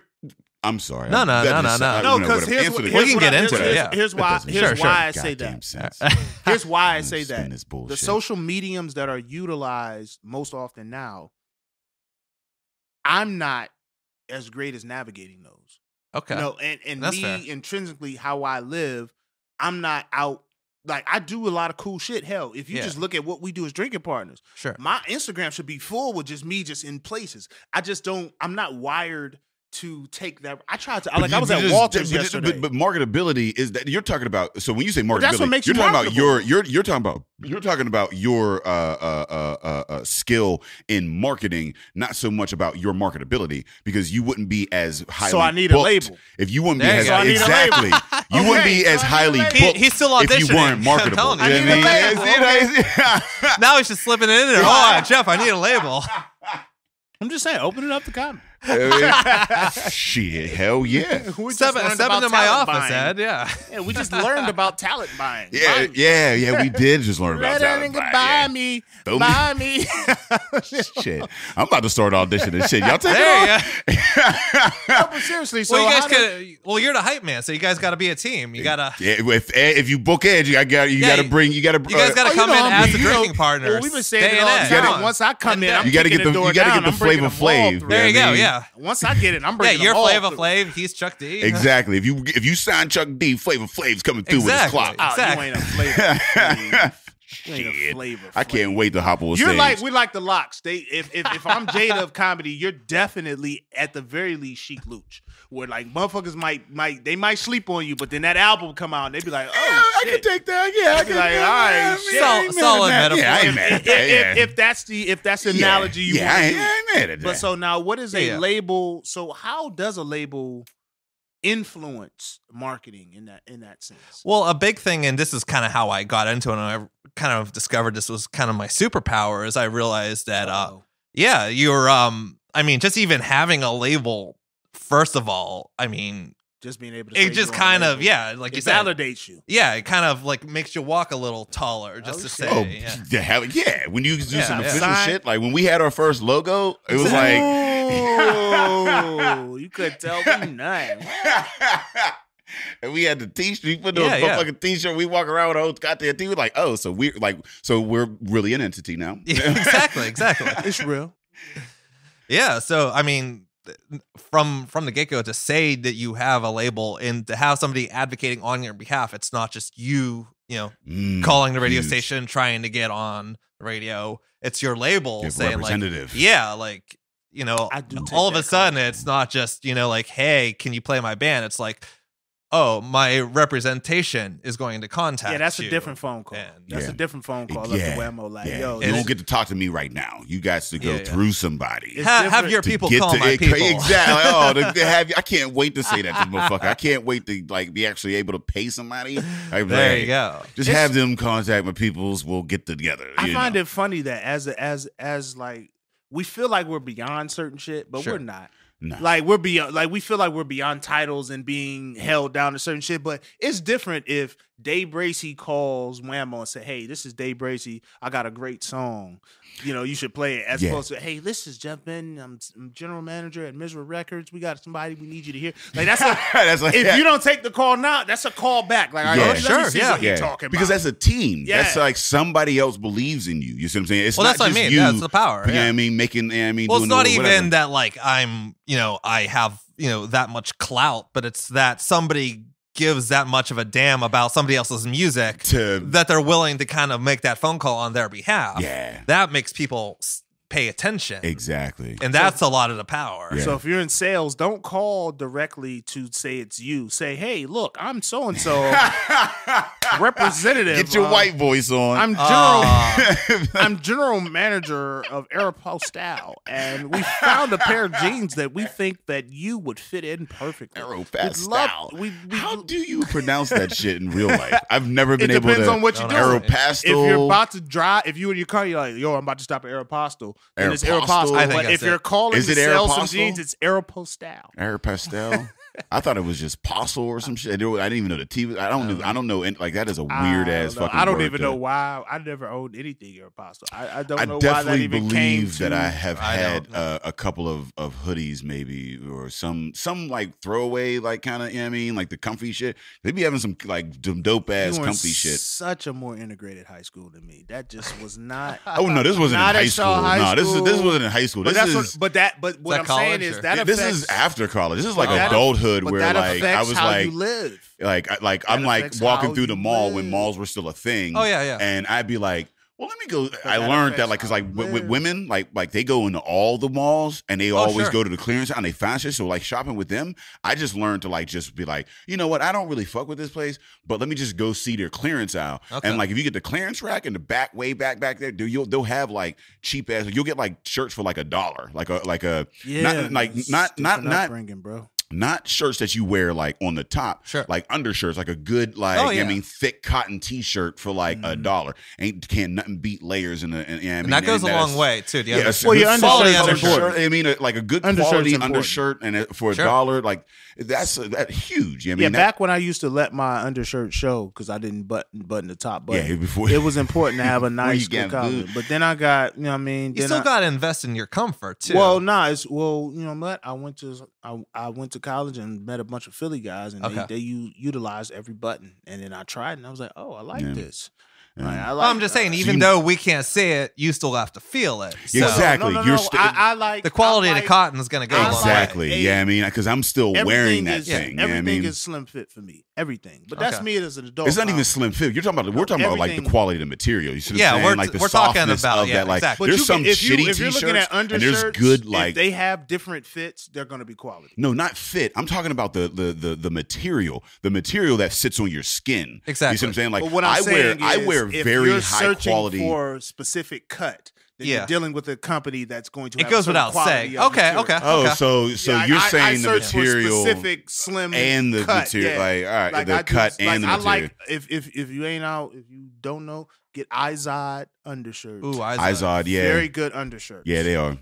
I'm sorry. No, no, That no, just- no, I- no. No, you know, because whatever. here's Answer what, the We can here's get what I- into it, here's- yeah. Here's why. That doesn't Here's make why I goddamn say that. sense. Here's why I say Spin that. this bullshit. The social mediums that are utilized most often now, I'm not as great as navigating those. okay. No, and That's me fair. intrinsically how I live, I'm not out. Like I do a lot of cool shit. Hell, if you Yeah. just look at what we do as drinking partners, Sure. my Instagram should be full with just me just in places. I just don't. I'm not wired to take that. I tried to. Like I was at Walters yesterday. But marketability is that you're talking about. So when you say Well, that's what marketability, makes you're you talking about marketable. you're talking about your skill in marketing, not so much about your marketability, because you wouldn't be as highly. So I need a booked label. If you wouldn't be There as you go. So I need a label. exactly, you wouldn't be Okay, as so I need a highly label. booked. He's still if you auditioning. weren't I'm marketable. telling you. You know what I need a I mean? Now he's just slipping it in there. Oh, Jeff, I need a label. I'm just saying, open it up to comment. Shit, hell yeah. We just Step learned into about my talent office, buying. Ed. Yeah. Yeah, we just learned about talent buying. Yeah, yeah, we did just learn about Better talent than buying, buy yeah. me, Throw me- buy me. Shit, I'm about to start auditioning. Shit, y'all take There it you off. No, but seriously, so Well, you guys how does- could. Well, you're the hype man, so you guys got to be a team. You gotta. Yeah, if you book Edge, you got Yeah, to bring You guys got to Oh, you come know, in I'm as the big, drinking partners. Well, we've been saying day it all and the end. time. Once I come in, I'm You gotta kicking get the the- door you gotta down. get the I'm bringing Flavor them all Flav. through. There you Yeah, I go. mean- Yeah. Once I get it, I'm Yeah, bringing you're them all Flavor through. Flav. He's Chuck D. Exactly. If you sign Chuck D, Flavor Flav's coming through with his Exactly. clock. Oh, Exactly. you ain't a Flavor Flav. You ain't a Shit. Flavor I can't wait to hop on You're stage. like, we're like the Locks. If I'm Jada of comedy, you're definitely at the very least Sheik Luch. Where like motherfuckers might sleep on you, but then that album come out and they be like, oh I shit. can take that. Yeah, I Be can. like, all right, shit. I ain't mad Solid at that. metaphor. Yeah, I ain't mad at that. Yeah. If that's the analogy you yeah, want I to use. ain't mad at that. But so now, what is a Yeah. label? So how does a label influence marketing in that sense? Well, a big thing, and this is kind of how I got into it, and I kind of discovered this was kind of my superpower, is I realized that, yeah, you're, I mean, just even having a label, first of all, I mean, just being able to say it just you're on kind a of, label. yeah, like you It said, validates you. yeah, it kind of like makes you walk a little taller, just to say, Oh, yeah. the hell, yeah. When you do some Yeah, yeah. official Sign- shit, like when we had our first logo, it was like, Oh, you couldn't tell me nothing. and we had the t-shirt. We put those Yeah, yeah. fucking t-shirt. We walk around with a whole goddamn t. We're like, oh, so we're really an entity now. exactly. It's real. Yeah, so I mean, from the get go, to say that you have a label and to have somebody advocating on your behalf, it's not just you calling the radio huge. station trying to get on the radio. It's your label Yeah, saying like, representative. yeah, like all of a sudden it's not just, like, hey, can you play my band? It's like, oh, my representation is going to contact you. Yeah, that's a different phone call. That's a different phone call. Up to Whammo, like, yo, you don't get to talk to me right now. You got to go through somebody. Have your people call my people. Exactly. I can't wait to say that to the motherfucker. I can't wait to be actually able to pay somebody. There you go. Just have them contact my peoples. We'll get together. I find it funny that as like we feel like we're beyond certain shit, but we're not. No. Like we're beyond, like we feel like we're beyond titles and being held down to certain shit, but it's different if Dave Bracey calls Whammo and say, "Hey, this is Dave Bracey. I got a great song. You should play it." As opposed to, "Hey, this is Jeff Betten. I'm general manager at Misra Records. We got somebody we need you to hear." Like that's if you don't take the call now, that's a call back. Like, let me see what you're talking about. Because that's a team. Yeah. That's like somebody else believes in you. You see what I'm saying? It's that's not what just I mean. you. That's the power. You know what I mean? Making. Well, it's not even that like I'm. I have that much clout, but it's that somebody gives that much of a damn about somebody else's music that they're willing to kind of make that phone call on their behalf. Yeah. That makes people pay attention. Exactly. And that's a lot of the power. Yeah. So if you're in sales, don't call directly to say it's you. Say, "Hey, look, I'm so-and-so representative." Get your white voice on. I'm general manager of Aeropostale, and we found a pair of jeans that we think that you would fit in perfectly. Aeropostale. How do you pronounce that shit in real life? I've never been able to. It depends on what you do. Aeropostale. If you're about to drive, if you in your car, you're like, "Yo, I'm about to stop at Aeropostale." Then it's Aeropostale. But if you're calling to sell some jeans, it's Aeropostale. Aeropostale. I thought it was just postal or some shit. I didn't even know the TV. I don't know. Like that is a weird ass fucking. I don't word even know why. I never owned anything Aeropostale. I don't know why that even came to. That I have had a couple of hoodies maybe or some like throwaway like kind of. Like the comfy shit. They be having some like dope ass comfy shit. Such a more integrated high school than me. That just was not. Oh no, this wasn't in high school. No, this wasn't in high school. But what I'm saying is that this is after college. This is like adulthood where like I was like, you live. I'm like walking through the mall when malls were still a thing. Oh yeah. And I'd be like, well, let me go. I learned that like because like with women like they go into all the malls and they always go to the clearance and they find shit. So like shopping with them, I just learned to like just be like, you know what, I don't really fuck with this place, but let me just go see their clearance aisle. Okay. And like if you get the clearance rack in the back way back there, they'll have like cheap ass. You'll get like shirts for like $1, not bringing, bro. Not shirts that you wear like on the top, like undershirts, like a good thick cotton T-shirt for like $1. Can't nothing beat layers and that goes a long way too. Well, your undershirt. I mean, like a good quality undershirt and for $1, like that's huge. Back when I used to let my undershirt show because I didn't button the top button. Yeah, before it was important to have a nice collar. But then I got, you still got to invest in your comfort too. Well, you know what? I went to college and met a bunch of Philly guys, and they utilized every button. And then I tried, and I was like, "Oh, I like this." Yeah. I'm just saying, even though we can't see it, you still have to feel it. So. Exactly. No. I like the quality of the cotton is going to go exactly. Long way. Yeah, I mean, because I'm still wearing that thing. Everything is slim fit for me. Everything, but that's me as an adult. It's not even slim fit. We're talking about like the quality of the material. You see what I'm saying? Like the we're talking softness about of that. Like exactly. there's some shitty if you're t-shirts looking at undershirts, and there's good like if they have different fits, they're going to be quality. No, not fit. I'm talking about the material that sits on your skin. Exactly. You see what I'm saying? Like what I'm saying I wear very high quality for specific cut. Then you're dealing with a company that's going to. It goes without saying. Okay. Oh, so you're saying the material, for specific slim and the cut, material, the cut and the material. I like if you ain't out, if you don't know, get Izod undershirts. Ooh, Izod, yeah, very good undershirts. Yeah, they are.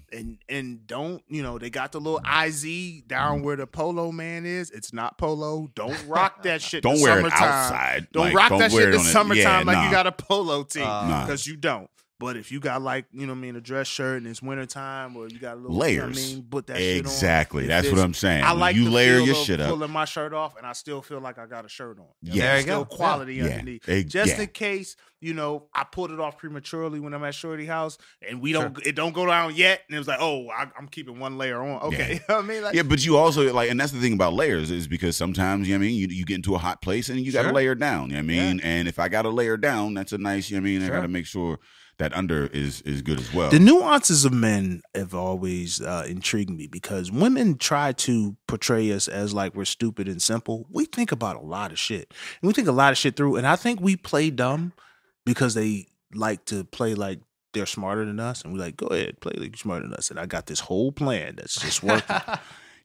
And don't they got the little IZ down where the polo man is? It's not polo. Don't rock that shit. Don't wear it outside. Don't rock that shit in the summertime like you got a polo team because you don't. But if you got like, a dress shirt and it's wintertime or you got a little layers, put that shit on. Exactly. That's what I'm saying. I like you the layer feel your of shit up. pulling my shirt off and I still feel like I got a shirt on. There you go. Quality underneath. Just in case, I pulled it off prematurely when I'm at Shorty house and it don't go down yet. And it was like, oh, I'm keeping one layer on. Okay. Yeah. But you also and that's the thing about layers is because sometimes, you get into a hot place and you got to layer down. And if I got to layer down, that's a nice, I got to make sure that under is good as well. The nuances of men have always intrigued me because women try to portray us as like we're stupid and simple. We think about a lot of shit. And we think a lot of shit through. And I think we play dumb because they like to play like they're smarter than us. And we're like, go ahead, play like you're smarter than us. And I got this whole plan that's just working.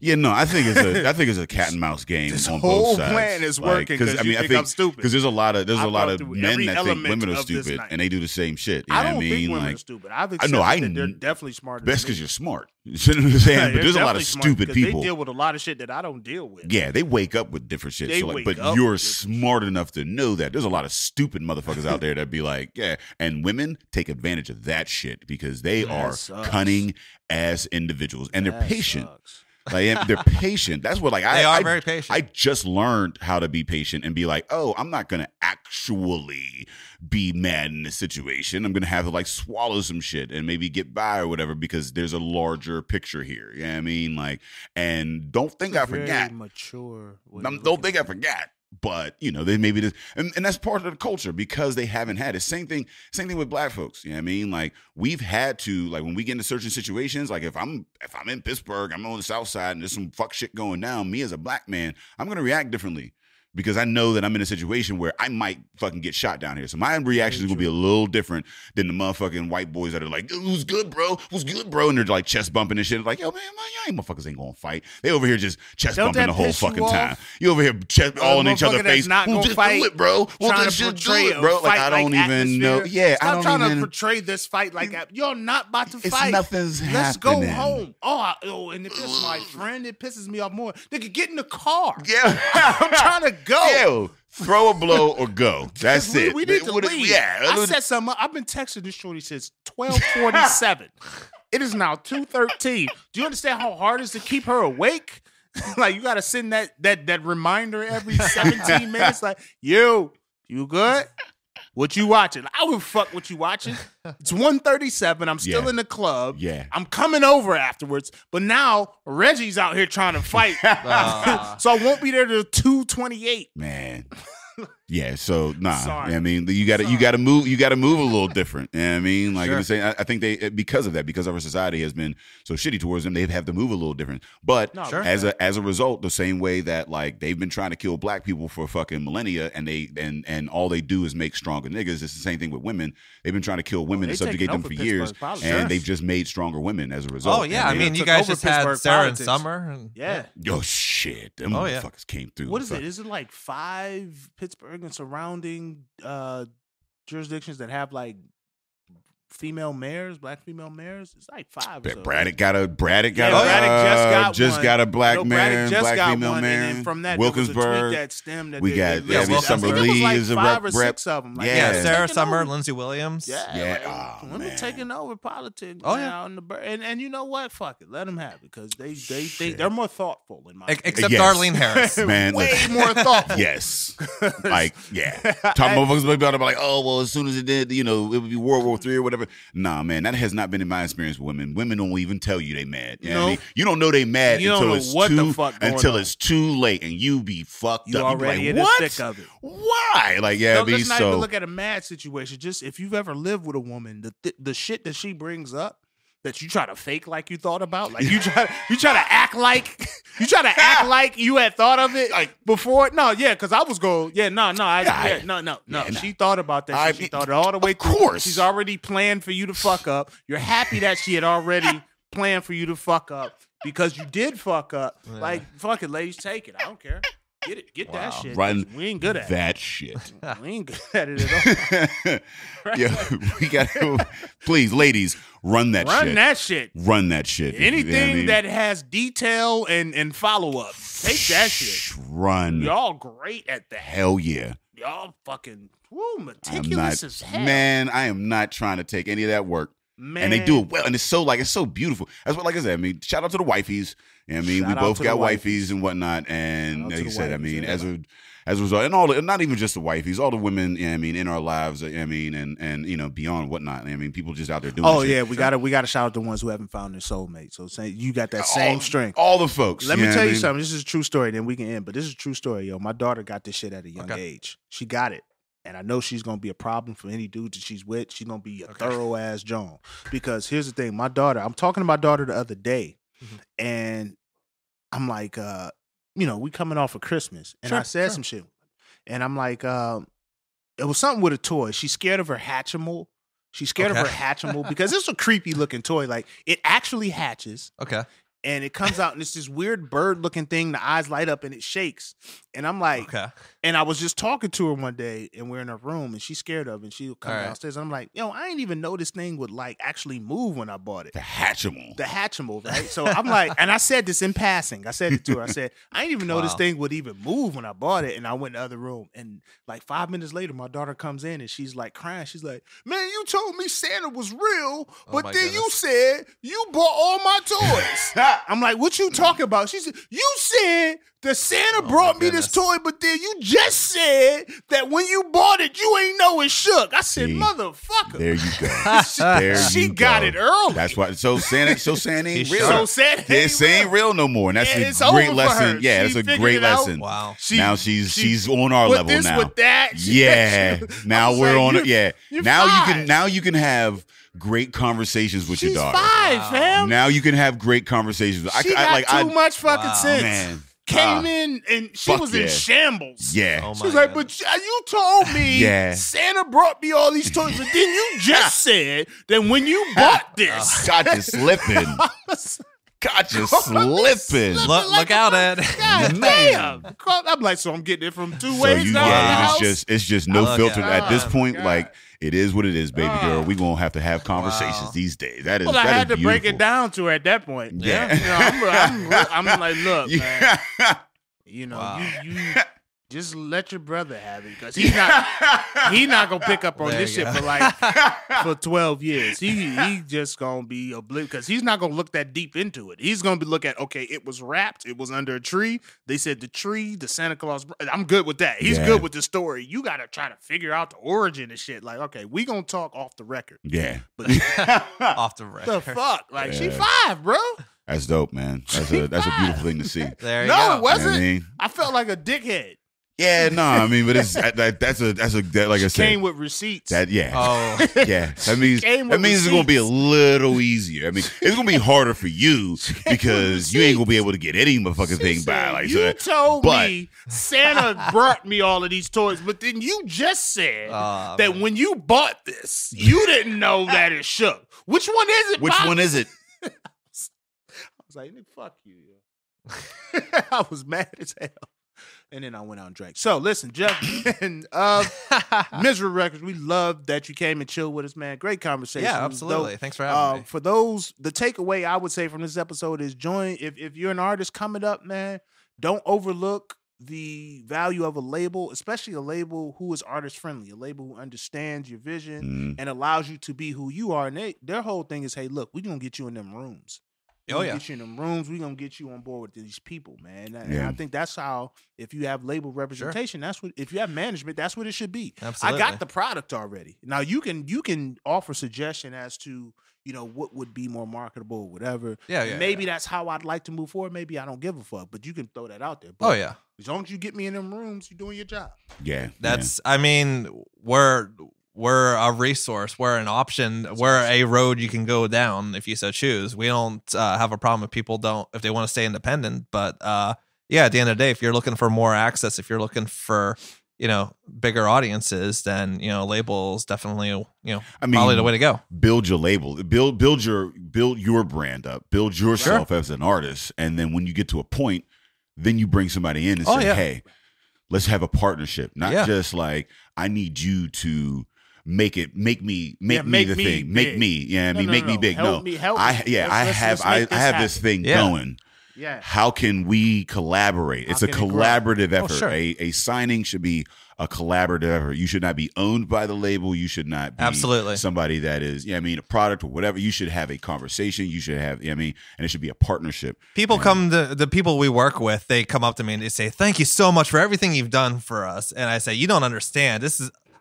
Yeah, no, I think it's a cat and mouse game This on whole both sides. plan is working because you think I'm stupid. Because there's a lot of through men every that think element women are of this stupid night. and they do the same shit. You I know don't what I think mean? women Like, are stupid. I've I accepted know that they're definitely smarter. That's than because me. you're smart. You know what I'm saying? Yeah, But they're there's a lot definitely of smart stupid because people. They deal with a lot of shit that I don't deal with. Yeah, they wake up with different shit. They So like, wake but up you're with smart enough to know that there's a lot of stupid motherfuckers out there that be like, yeah. And women take advantage of that shit because they are sucks. cunning ass individuals and they're That patient. sucks. Like they're patient. That's what like They are very patient. I just learned how to be patient and be like, oh, I'm not gonna actually be mad in this situation. I'm gonna have to like swallow some shit and maybe get by or whatever because there's a larger picture here. You know what I mean? Like, and don't think I forgot. Mature. Don't think I forgot. But you know, they maybe this, and that's part of the culture because they haven't had it. Same thing with black folks. You know what I mean? Like we've had to, like when we get into certain situations, like if I'm in Pittsburgh, I'm on the South Side, and there's some fuck shit going down. Me as a black man, I'm gonna react differently because I know that I'm in a situation where I might fucking get shot down here. So my reaction is gonna be a little different than the motherfucking white boys that are like, "Who's good, bro? Who's good, bro?" And they're like chest bumping and shit. Like, yo, man, y'all motherfuckers ain't gonna fight. They over here just chest bumping the whole fucking time. You over here chest all in each other's face. Not well, gonna just fight, do it, bro. Well, trying just to do portray it, bro. Like I don't even atmosphere. know. Yeah, Stop I don't trying even to portray this fight like that. You're not about to It's fight. nothing's Let's go happening. home. And if it's my friend, it pisses me off more. They could get in the car. Yeah, I'm trying to go. Yo, throw a blow or go. That's it. We need to leave. Yeah, I set something up. I've been texting this shorty since 12:47. It is now 2:13. Do you understand how hard it is to keep her awake? Like you got to send that reminder every 17 minutes. Like you good? What you watching? I don't give a fuck what you watching. It's 1:37. I'm still in the club. Yeah. I'm coming over afterwards. But now Reggie's out here trying to fight. So I won't be there till 2:28. Man. Yeah, so nah. Sorry. I mean, you gotta move a little different. You know what I mean? Like I'm saying, I think they because of that, because our society has been so shitty towards them, they have to move a little different. But as a result, the same way that like they've been trying to kill black people for fucking millennia, and and all they do is make stronger niggas. It's the same thing with women. They've been trying to kill women and subjugate them for years, and they've just made stronger women as a result. Oh yeah, I mean, you took guys over just had Pittsburgh Sarah politics. and Summer. And, Yeah. Oh shit, them motherfuckers came through. What is it? Is it like 5 Pittsburgh and surrounding jurisdictions that have like female mayors, black female mayors? It's like 5 or so. Braddock Braddock just one. got a black No, mayor, Braddock just black got female one, mayor. and then from that, there was a Wilkinsburg. tweet that stemmed that We got Summer it was Lee like is a 5 or rep. 6 of them. Like, Yeah. Sarah taking Summer, over. Lindsey Williams. Yeah, Oh, women man. taking over politics. Oh, man, yeah. out in the and you know what? Fuck it, let them have it because they're more thoughtful in my opinion. Except Yes. Darlene Harris. Man, way listen. more thoughtful. Yes. Like, yeah. Talking motherfuckers be about it, like, oh, well, as soon as it did, it would be World War III or whatever. Nah, man, that has not been in my experience with women. Women don't even tell you they mad. You know what I mean? You don't know they mad You don't until know it's what the too fuck going until on. it's too late and you be fucked You up. already You in be the like, what? thick of it. Why? Like, yeah, No, I mean, let's not even so look at a mad situation. Just if you've ever lived with a woman, the shit that she brings up that you try to fake like you thought about, like you try to act like you had thought of it like before. No, yeah, because I was going, no. She thought about that. She thought it all the way through. Of course, she's already planned for you to fuck up. You're happy that she had already planned for you to fuck up because you did fuck up. Yeah. Like, fuck it, ladies, take it. I don't care. Get it. Get that shit. Run we ain't good at that shit. We ain't good at it at all. Yeah, we got to, please, ladies, run that shit. Run that shit. Anything that has detail and follow up, take that shit. Run. Y'all great at that. Hell yeah. Y'all fucking meticulous as hell. Man, I am not trying to take any of that work. Man. And they do it well, and it's so beautiful. That's what, like I said, I mean, shout out to the wifeys. You know what I mean, we both got wifeys and whatnot, and like you said, I mean, as a result, and not even just the wifeys, all the women, you know what I mean, in our lives, you know what I mean, and beyond and whatnot. I mean, people just out there doing. Oh shit. yeah, we gotta shout out the ones who haven't found their soulmate. So say you got that same strength. All the folks. Let me tell you something. This is a true story. Then we can end. But this is a true story, yo. My daughter got this shit at a young age. She got it. And I know she's gonna be a problem for any dude that she's with. She's gonna be a thorough ass Joan. Because here's the thing, my daughter, I'm talking to my daughter the other day, and I'm like, we coming off of Christmas, and I said some shit, and I'm like, it was something with a toy. She's scared of her Hatchimal. She's scared of her Hatchimal because it's a creepy looking toy. Like it actually hatches. Okay. And it comes out and it's this weird bird looking thing. The eyes light up and it shakes. And I'm like, and I was just talking to her one day and we're in her room and she's scared of it. And she'll come downstairs. And I'm like, I ain't even know this thing would like actually move when I bought it. The Hatchimal, right? So I'm like, and I said this in passing. I said it to her. I said, I didn't even know this thing would even move when I bought it. And I went in the other room. And like 5 minutes later, my daughter comes in and she's like crying. She's like, man, you told me Santa was real, but then you said you bought all my toys. I'm like, what you talking about? She said, you said that Santa brought me this toy, but then you just said that when you bought it, you ain't know it shook. I said, motherfucker. There you go. She got it early. That's why. So Santa ain't real. So Santa ain't real no more. And that's a great lesson. Yeah, that's a great lesson. Wow. Now she's on our level this now. With that. Yeah. Now we're on it. Yeah. Now you can have great conversations with your daughter. She's 5, fam. Now you can have great conversations. She got too much fucking sense. Man. Came in and she was in shambles. Yeah. She was like, but you told me Santa brought me all these toys, but then you just said that when you bought this. Got you slipping. Got you slipping. Look out, Ed. God damn. I'm like, so I'm getting it from two ways now. Yeah, it's just no filter at this point. God. Like, it is what it is, baby girl. We're going to have conversations these days. That is, I had to beautiful. break it down to her at that point. Yeah. I'm like, look, man. You just let your brother have it because he's not gonna pick up on this shit for 12 years. He just gonna be oblivious because he's not gonna look that deep into it. He's gonna be look at it was wrapped, it was under a tree. They said the tree, the Santa Claus. I'm good with that. He's good with the story. You gotta try to figure out the origin and shit. Like, okay, we gonna talk off the record. Yeah, but off the record. The fuck, like she 5, bro. That's dope, man. That's a beautiful thing to see. There you go. It wasn't. You know what I mean? I felt like a dickhead. Yeah, no, I mean, but it's like I said, came with receipts. Yeah. That means it's gonna be a little easier. I mean, it's gonna be harder for you because you ain't gonna be able to get any motherfucking thing by. Like, you told me Santa brought me all of these toys, but then you just said that when you bought this, you didn't know that it shook. Which one is it? Which one is it? I was like, fuck you. I was mad as hell. And then I went out and drank. So listen, Jeff of Misra Records, we love that you came and chilled with us, man. Great conversation. Yeah, absolutely. Thanks for having me. For those, the takeaway I would say from this episode is join. If you're an artist coming up, man, don't overlook the value of a label, especially a label who is artist friendly, a label who understands your vision and allows you to be who you are. And their whole thing is, hey, look, we're gonna get you in them rooms. Get you in them rooms. We're gonna get you on board with these people, man. And I think that's how, if you have label representation, that's what, if you have management, that's what it should be. Absolutely. I got the product already. Now you can offer suggestion as to, what would be more marketable or whatever. Maybe that's how I'd like to move forward. Maybe I don't give a fuck, but you can throw that out there. But as long as you get me in them rooms, you're doing your job. Yeah. I mean, we're a resource. We're an option. We're a road you can go down if you so choose. We don't have a problem if people if they want to stay independent. But at the end of the day, if you're looking for more access, if you're looking for bigger audiences, then labels definitely probably the way to go. Build your label, build your brand up, build yourself as an artist, and then when you get to a point, then you bring somebody in and say, hey, let's have a partnership. Not just like I need you to make me the thing. Make me big. Help me. I have this thing going. Yeah. How can we collaborate? It's a collaborative effort. A signing should be a collaborative effort. You should not be owned by the label. You should not be somebody that is, a product or whatever. You should have a conversation. You should have, and it should be a partnership. People the people we work with, they come up to me and they say, thank you so much for everything you've done for us. And I say, you don't understand.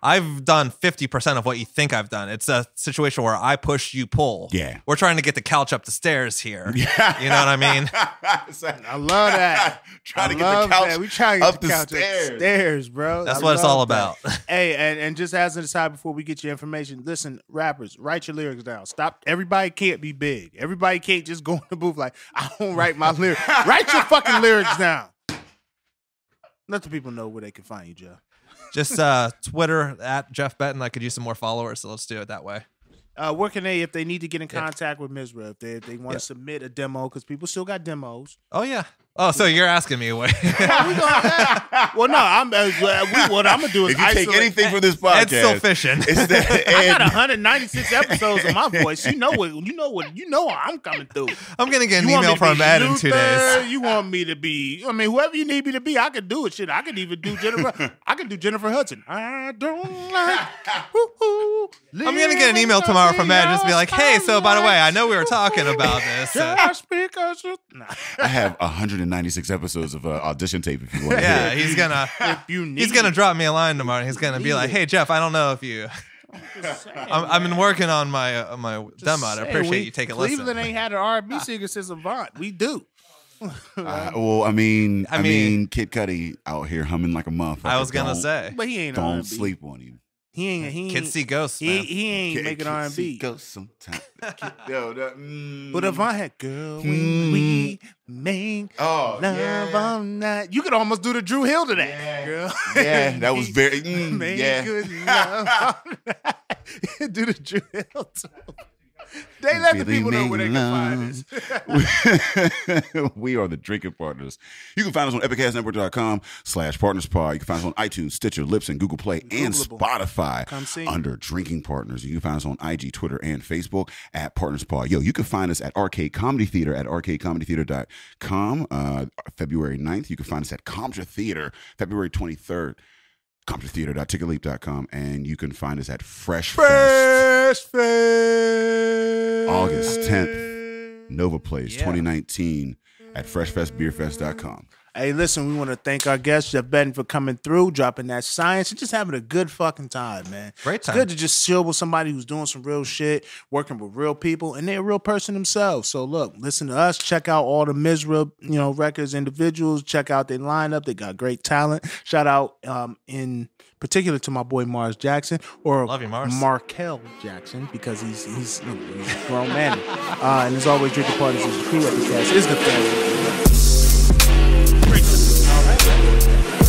I've done 50% of what you think I've done. It's a situation where I push, you pull. Yeah. We're trying to get the couch up the stairs here. Yeah. You know what I mean? I love that. Trying to get the couch We trying to get up the couch stairs. up the stairs, bro. That's what it's all about. Hey, and just as an aside before we get your information, listen, rappers, write your lyrics down. Stop. Everybody can't be big. Everybody can't just go in the booth like, I don't write my lyrics. Write your fucking lyrics down. Let the people know where they can find you, Jeff. Just Twitter at Jeff Betten. I could use some more followers, so let's do it that way. Where can they, if they need to get in contact with Misra, if they want to submit a demo, because people still got demos. Oh, yeah. Oh, so you're asking me away. Well, no, what I'm gonna do is If you take anything from this podcast, Ed's still fishing. It's that I got Ed, 196 episodes of my voice. You know what I'm coming through. I'm gonna get an You want me email to be from Ed in 2 Luther? days. You want me to be? I mean, whoever you need me to be, I can do it. Shit, I could even do Jennifer. I can do Jennifer Hudson. I don't like. I'm gonna get an email tomorrow from Ed, just be like, "Hey, so by the way, I know we were talking about this." Just because I have 196 episodes of audition tape if you want to Yeah, hear it. he's gonna if you need, he's gonna drop me a line tomorrow. He's gonna be like, "Hey, Jeff, I don't know if you." I've been working on my demo. I appreciate you taking a listen. Cleveland ain't had an R&B singer since Avant. We do. Well, I mean, Kid Cudi out here humming like a motherfucker. I was gonna Don't- But say, he ain't don't R&B. sleep on him. He ain't. kids see ghosts, man. He ain't making R&B. Go sometime. Yo, But if I had girl, when we make oh love all night, you could almost do the Drew Hill to that, girl. yeah, that was very Make yeah. good love all night. Do the Drew Hill too. They let the Really people know where they can find us. We are the Drinking Partners. You can find us on epicastnetwork.com/partnerspod. You can find us on iTunes, Stitcher, Libsyn, Google Play, and Googleable. Spotify Come see. under Drinking Partners. You can find us on IG, Twitter, and Facebook at PartnersPod. Yo, you can find us at Arcade Comedy Theater at arcadecomedytheater.com. February 9th. You can find us at Comtra Theater February 23rd. ComtraTheater.ticketleap.com. And you can find us at Fresh Fest August 10th. Nova Place 2019 at freshfestbeerfest.com. Hey, listen, we want to thank our guest, Jeff Betten, for coming through, dropping that science, and just having a good fucking time, man. Great time. It's good to just chill with somebody who's doing some real shit, working with real people, and they're a real person themselves. So look, listen to us, check out all the Misra, records, individuals, check out their lineup. They got great talent. Shout out in particular to my boy Mars Jackson, or Love you, Mars. Markel Jackson, because he's a grown man. And as always, Drinking Partners is the crew. Epicast is the family. All right.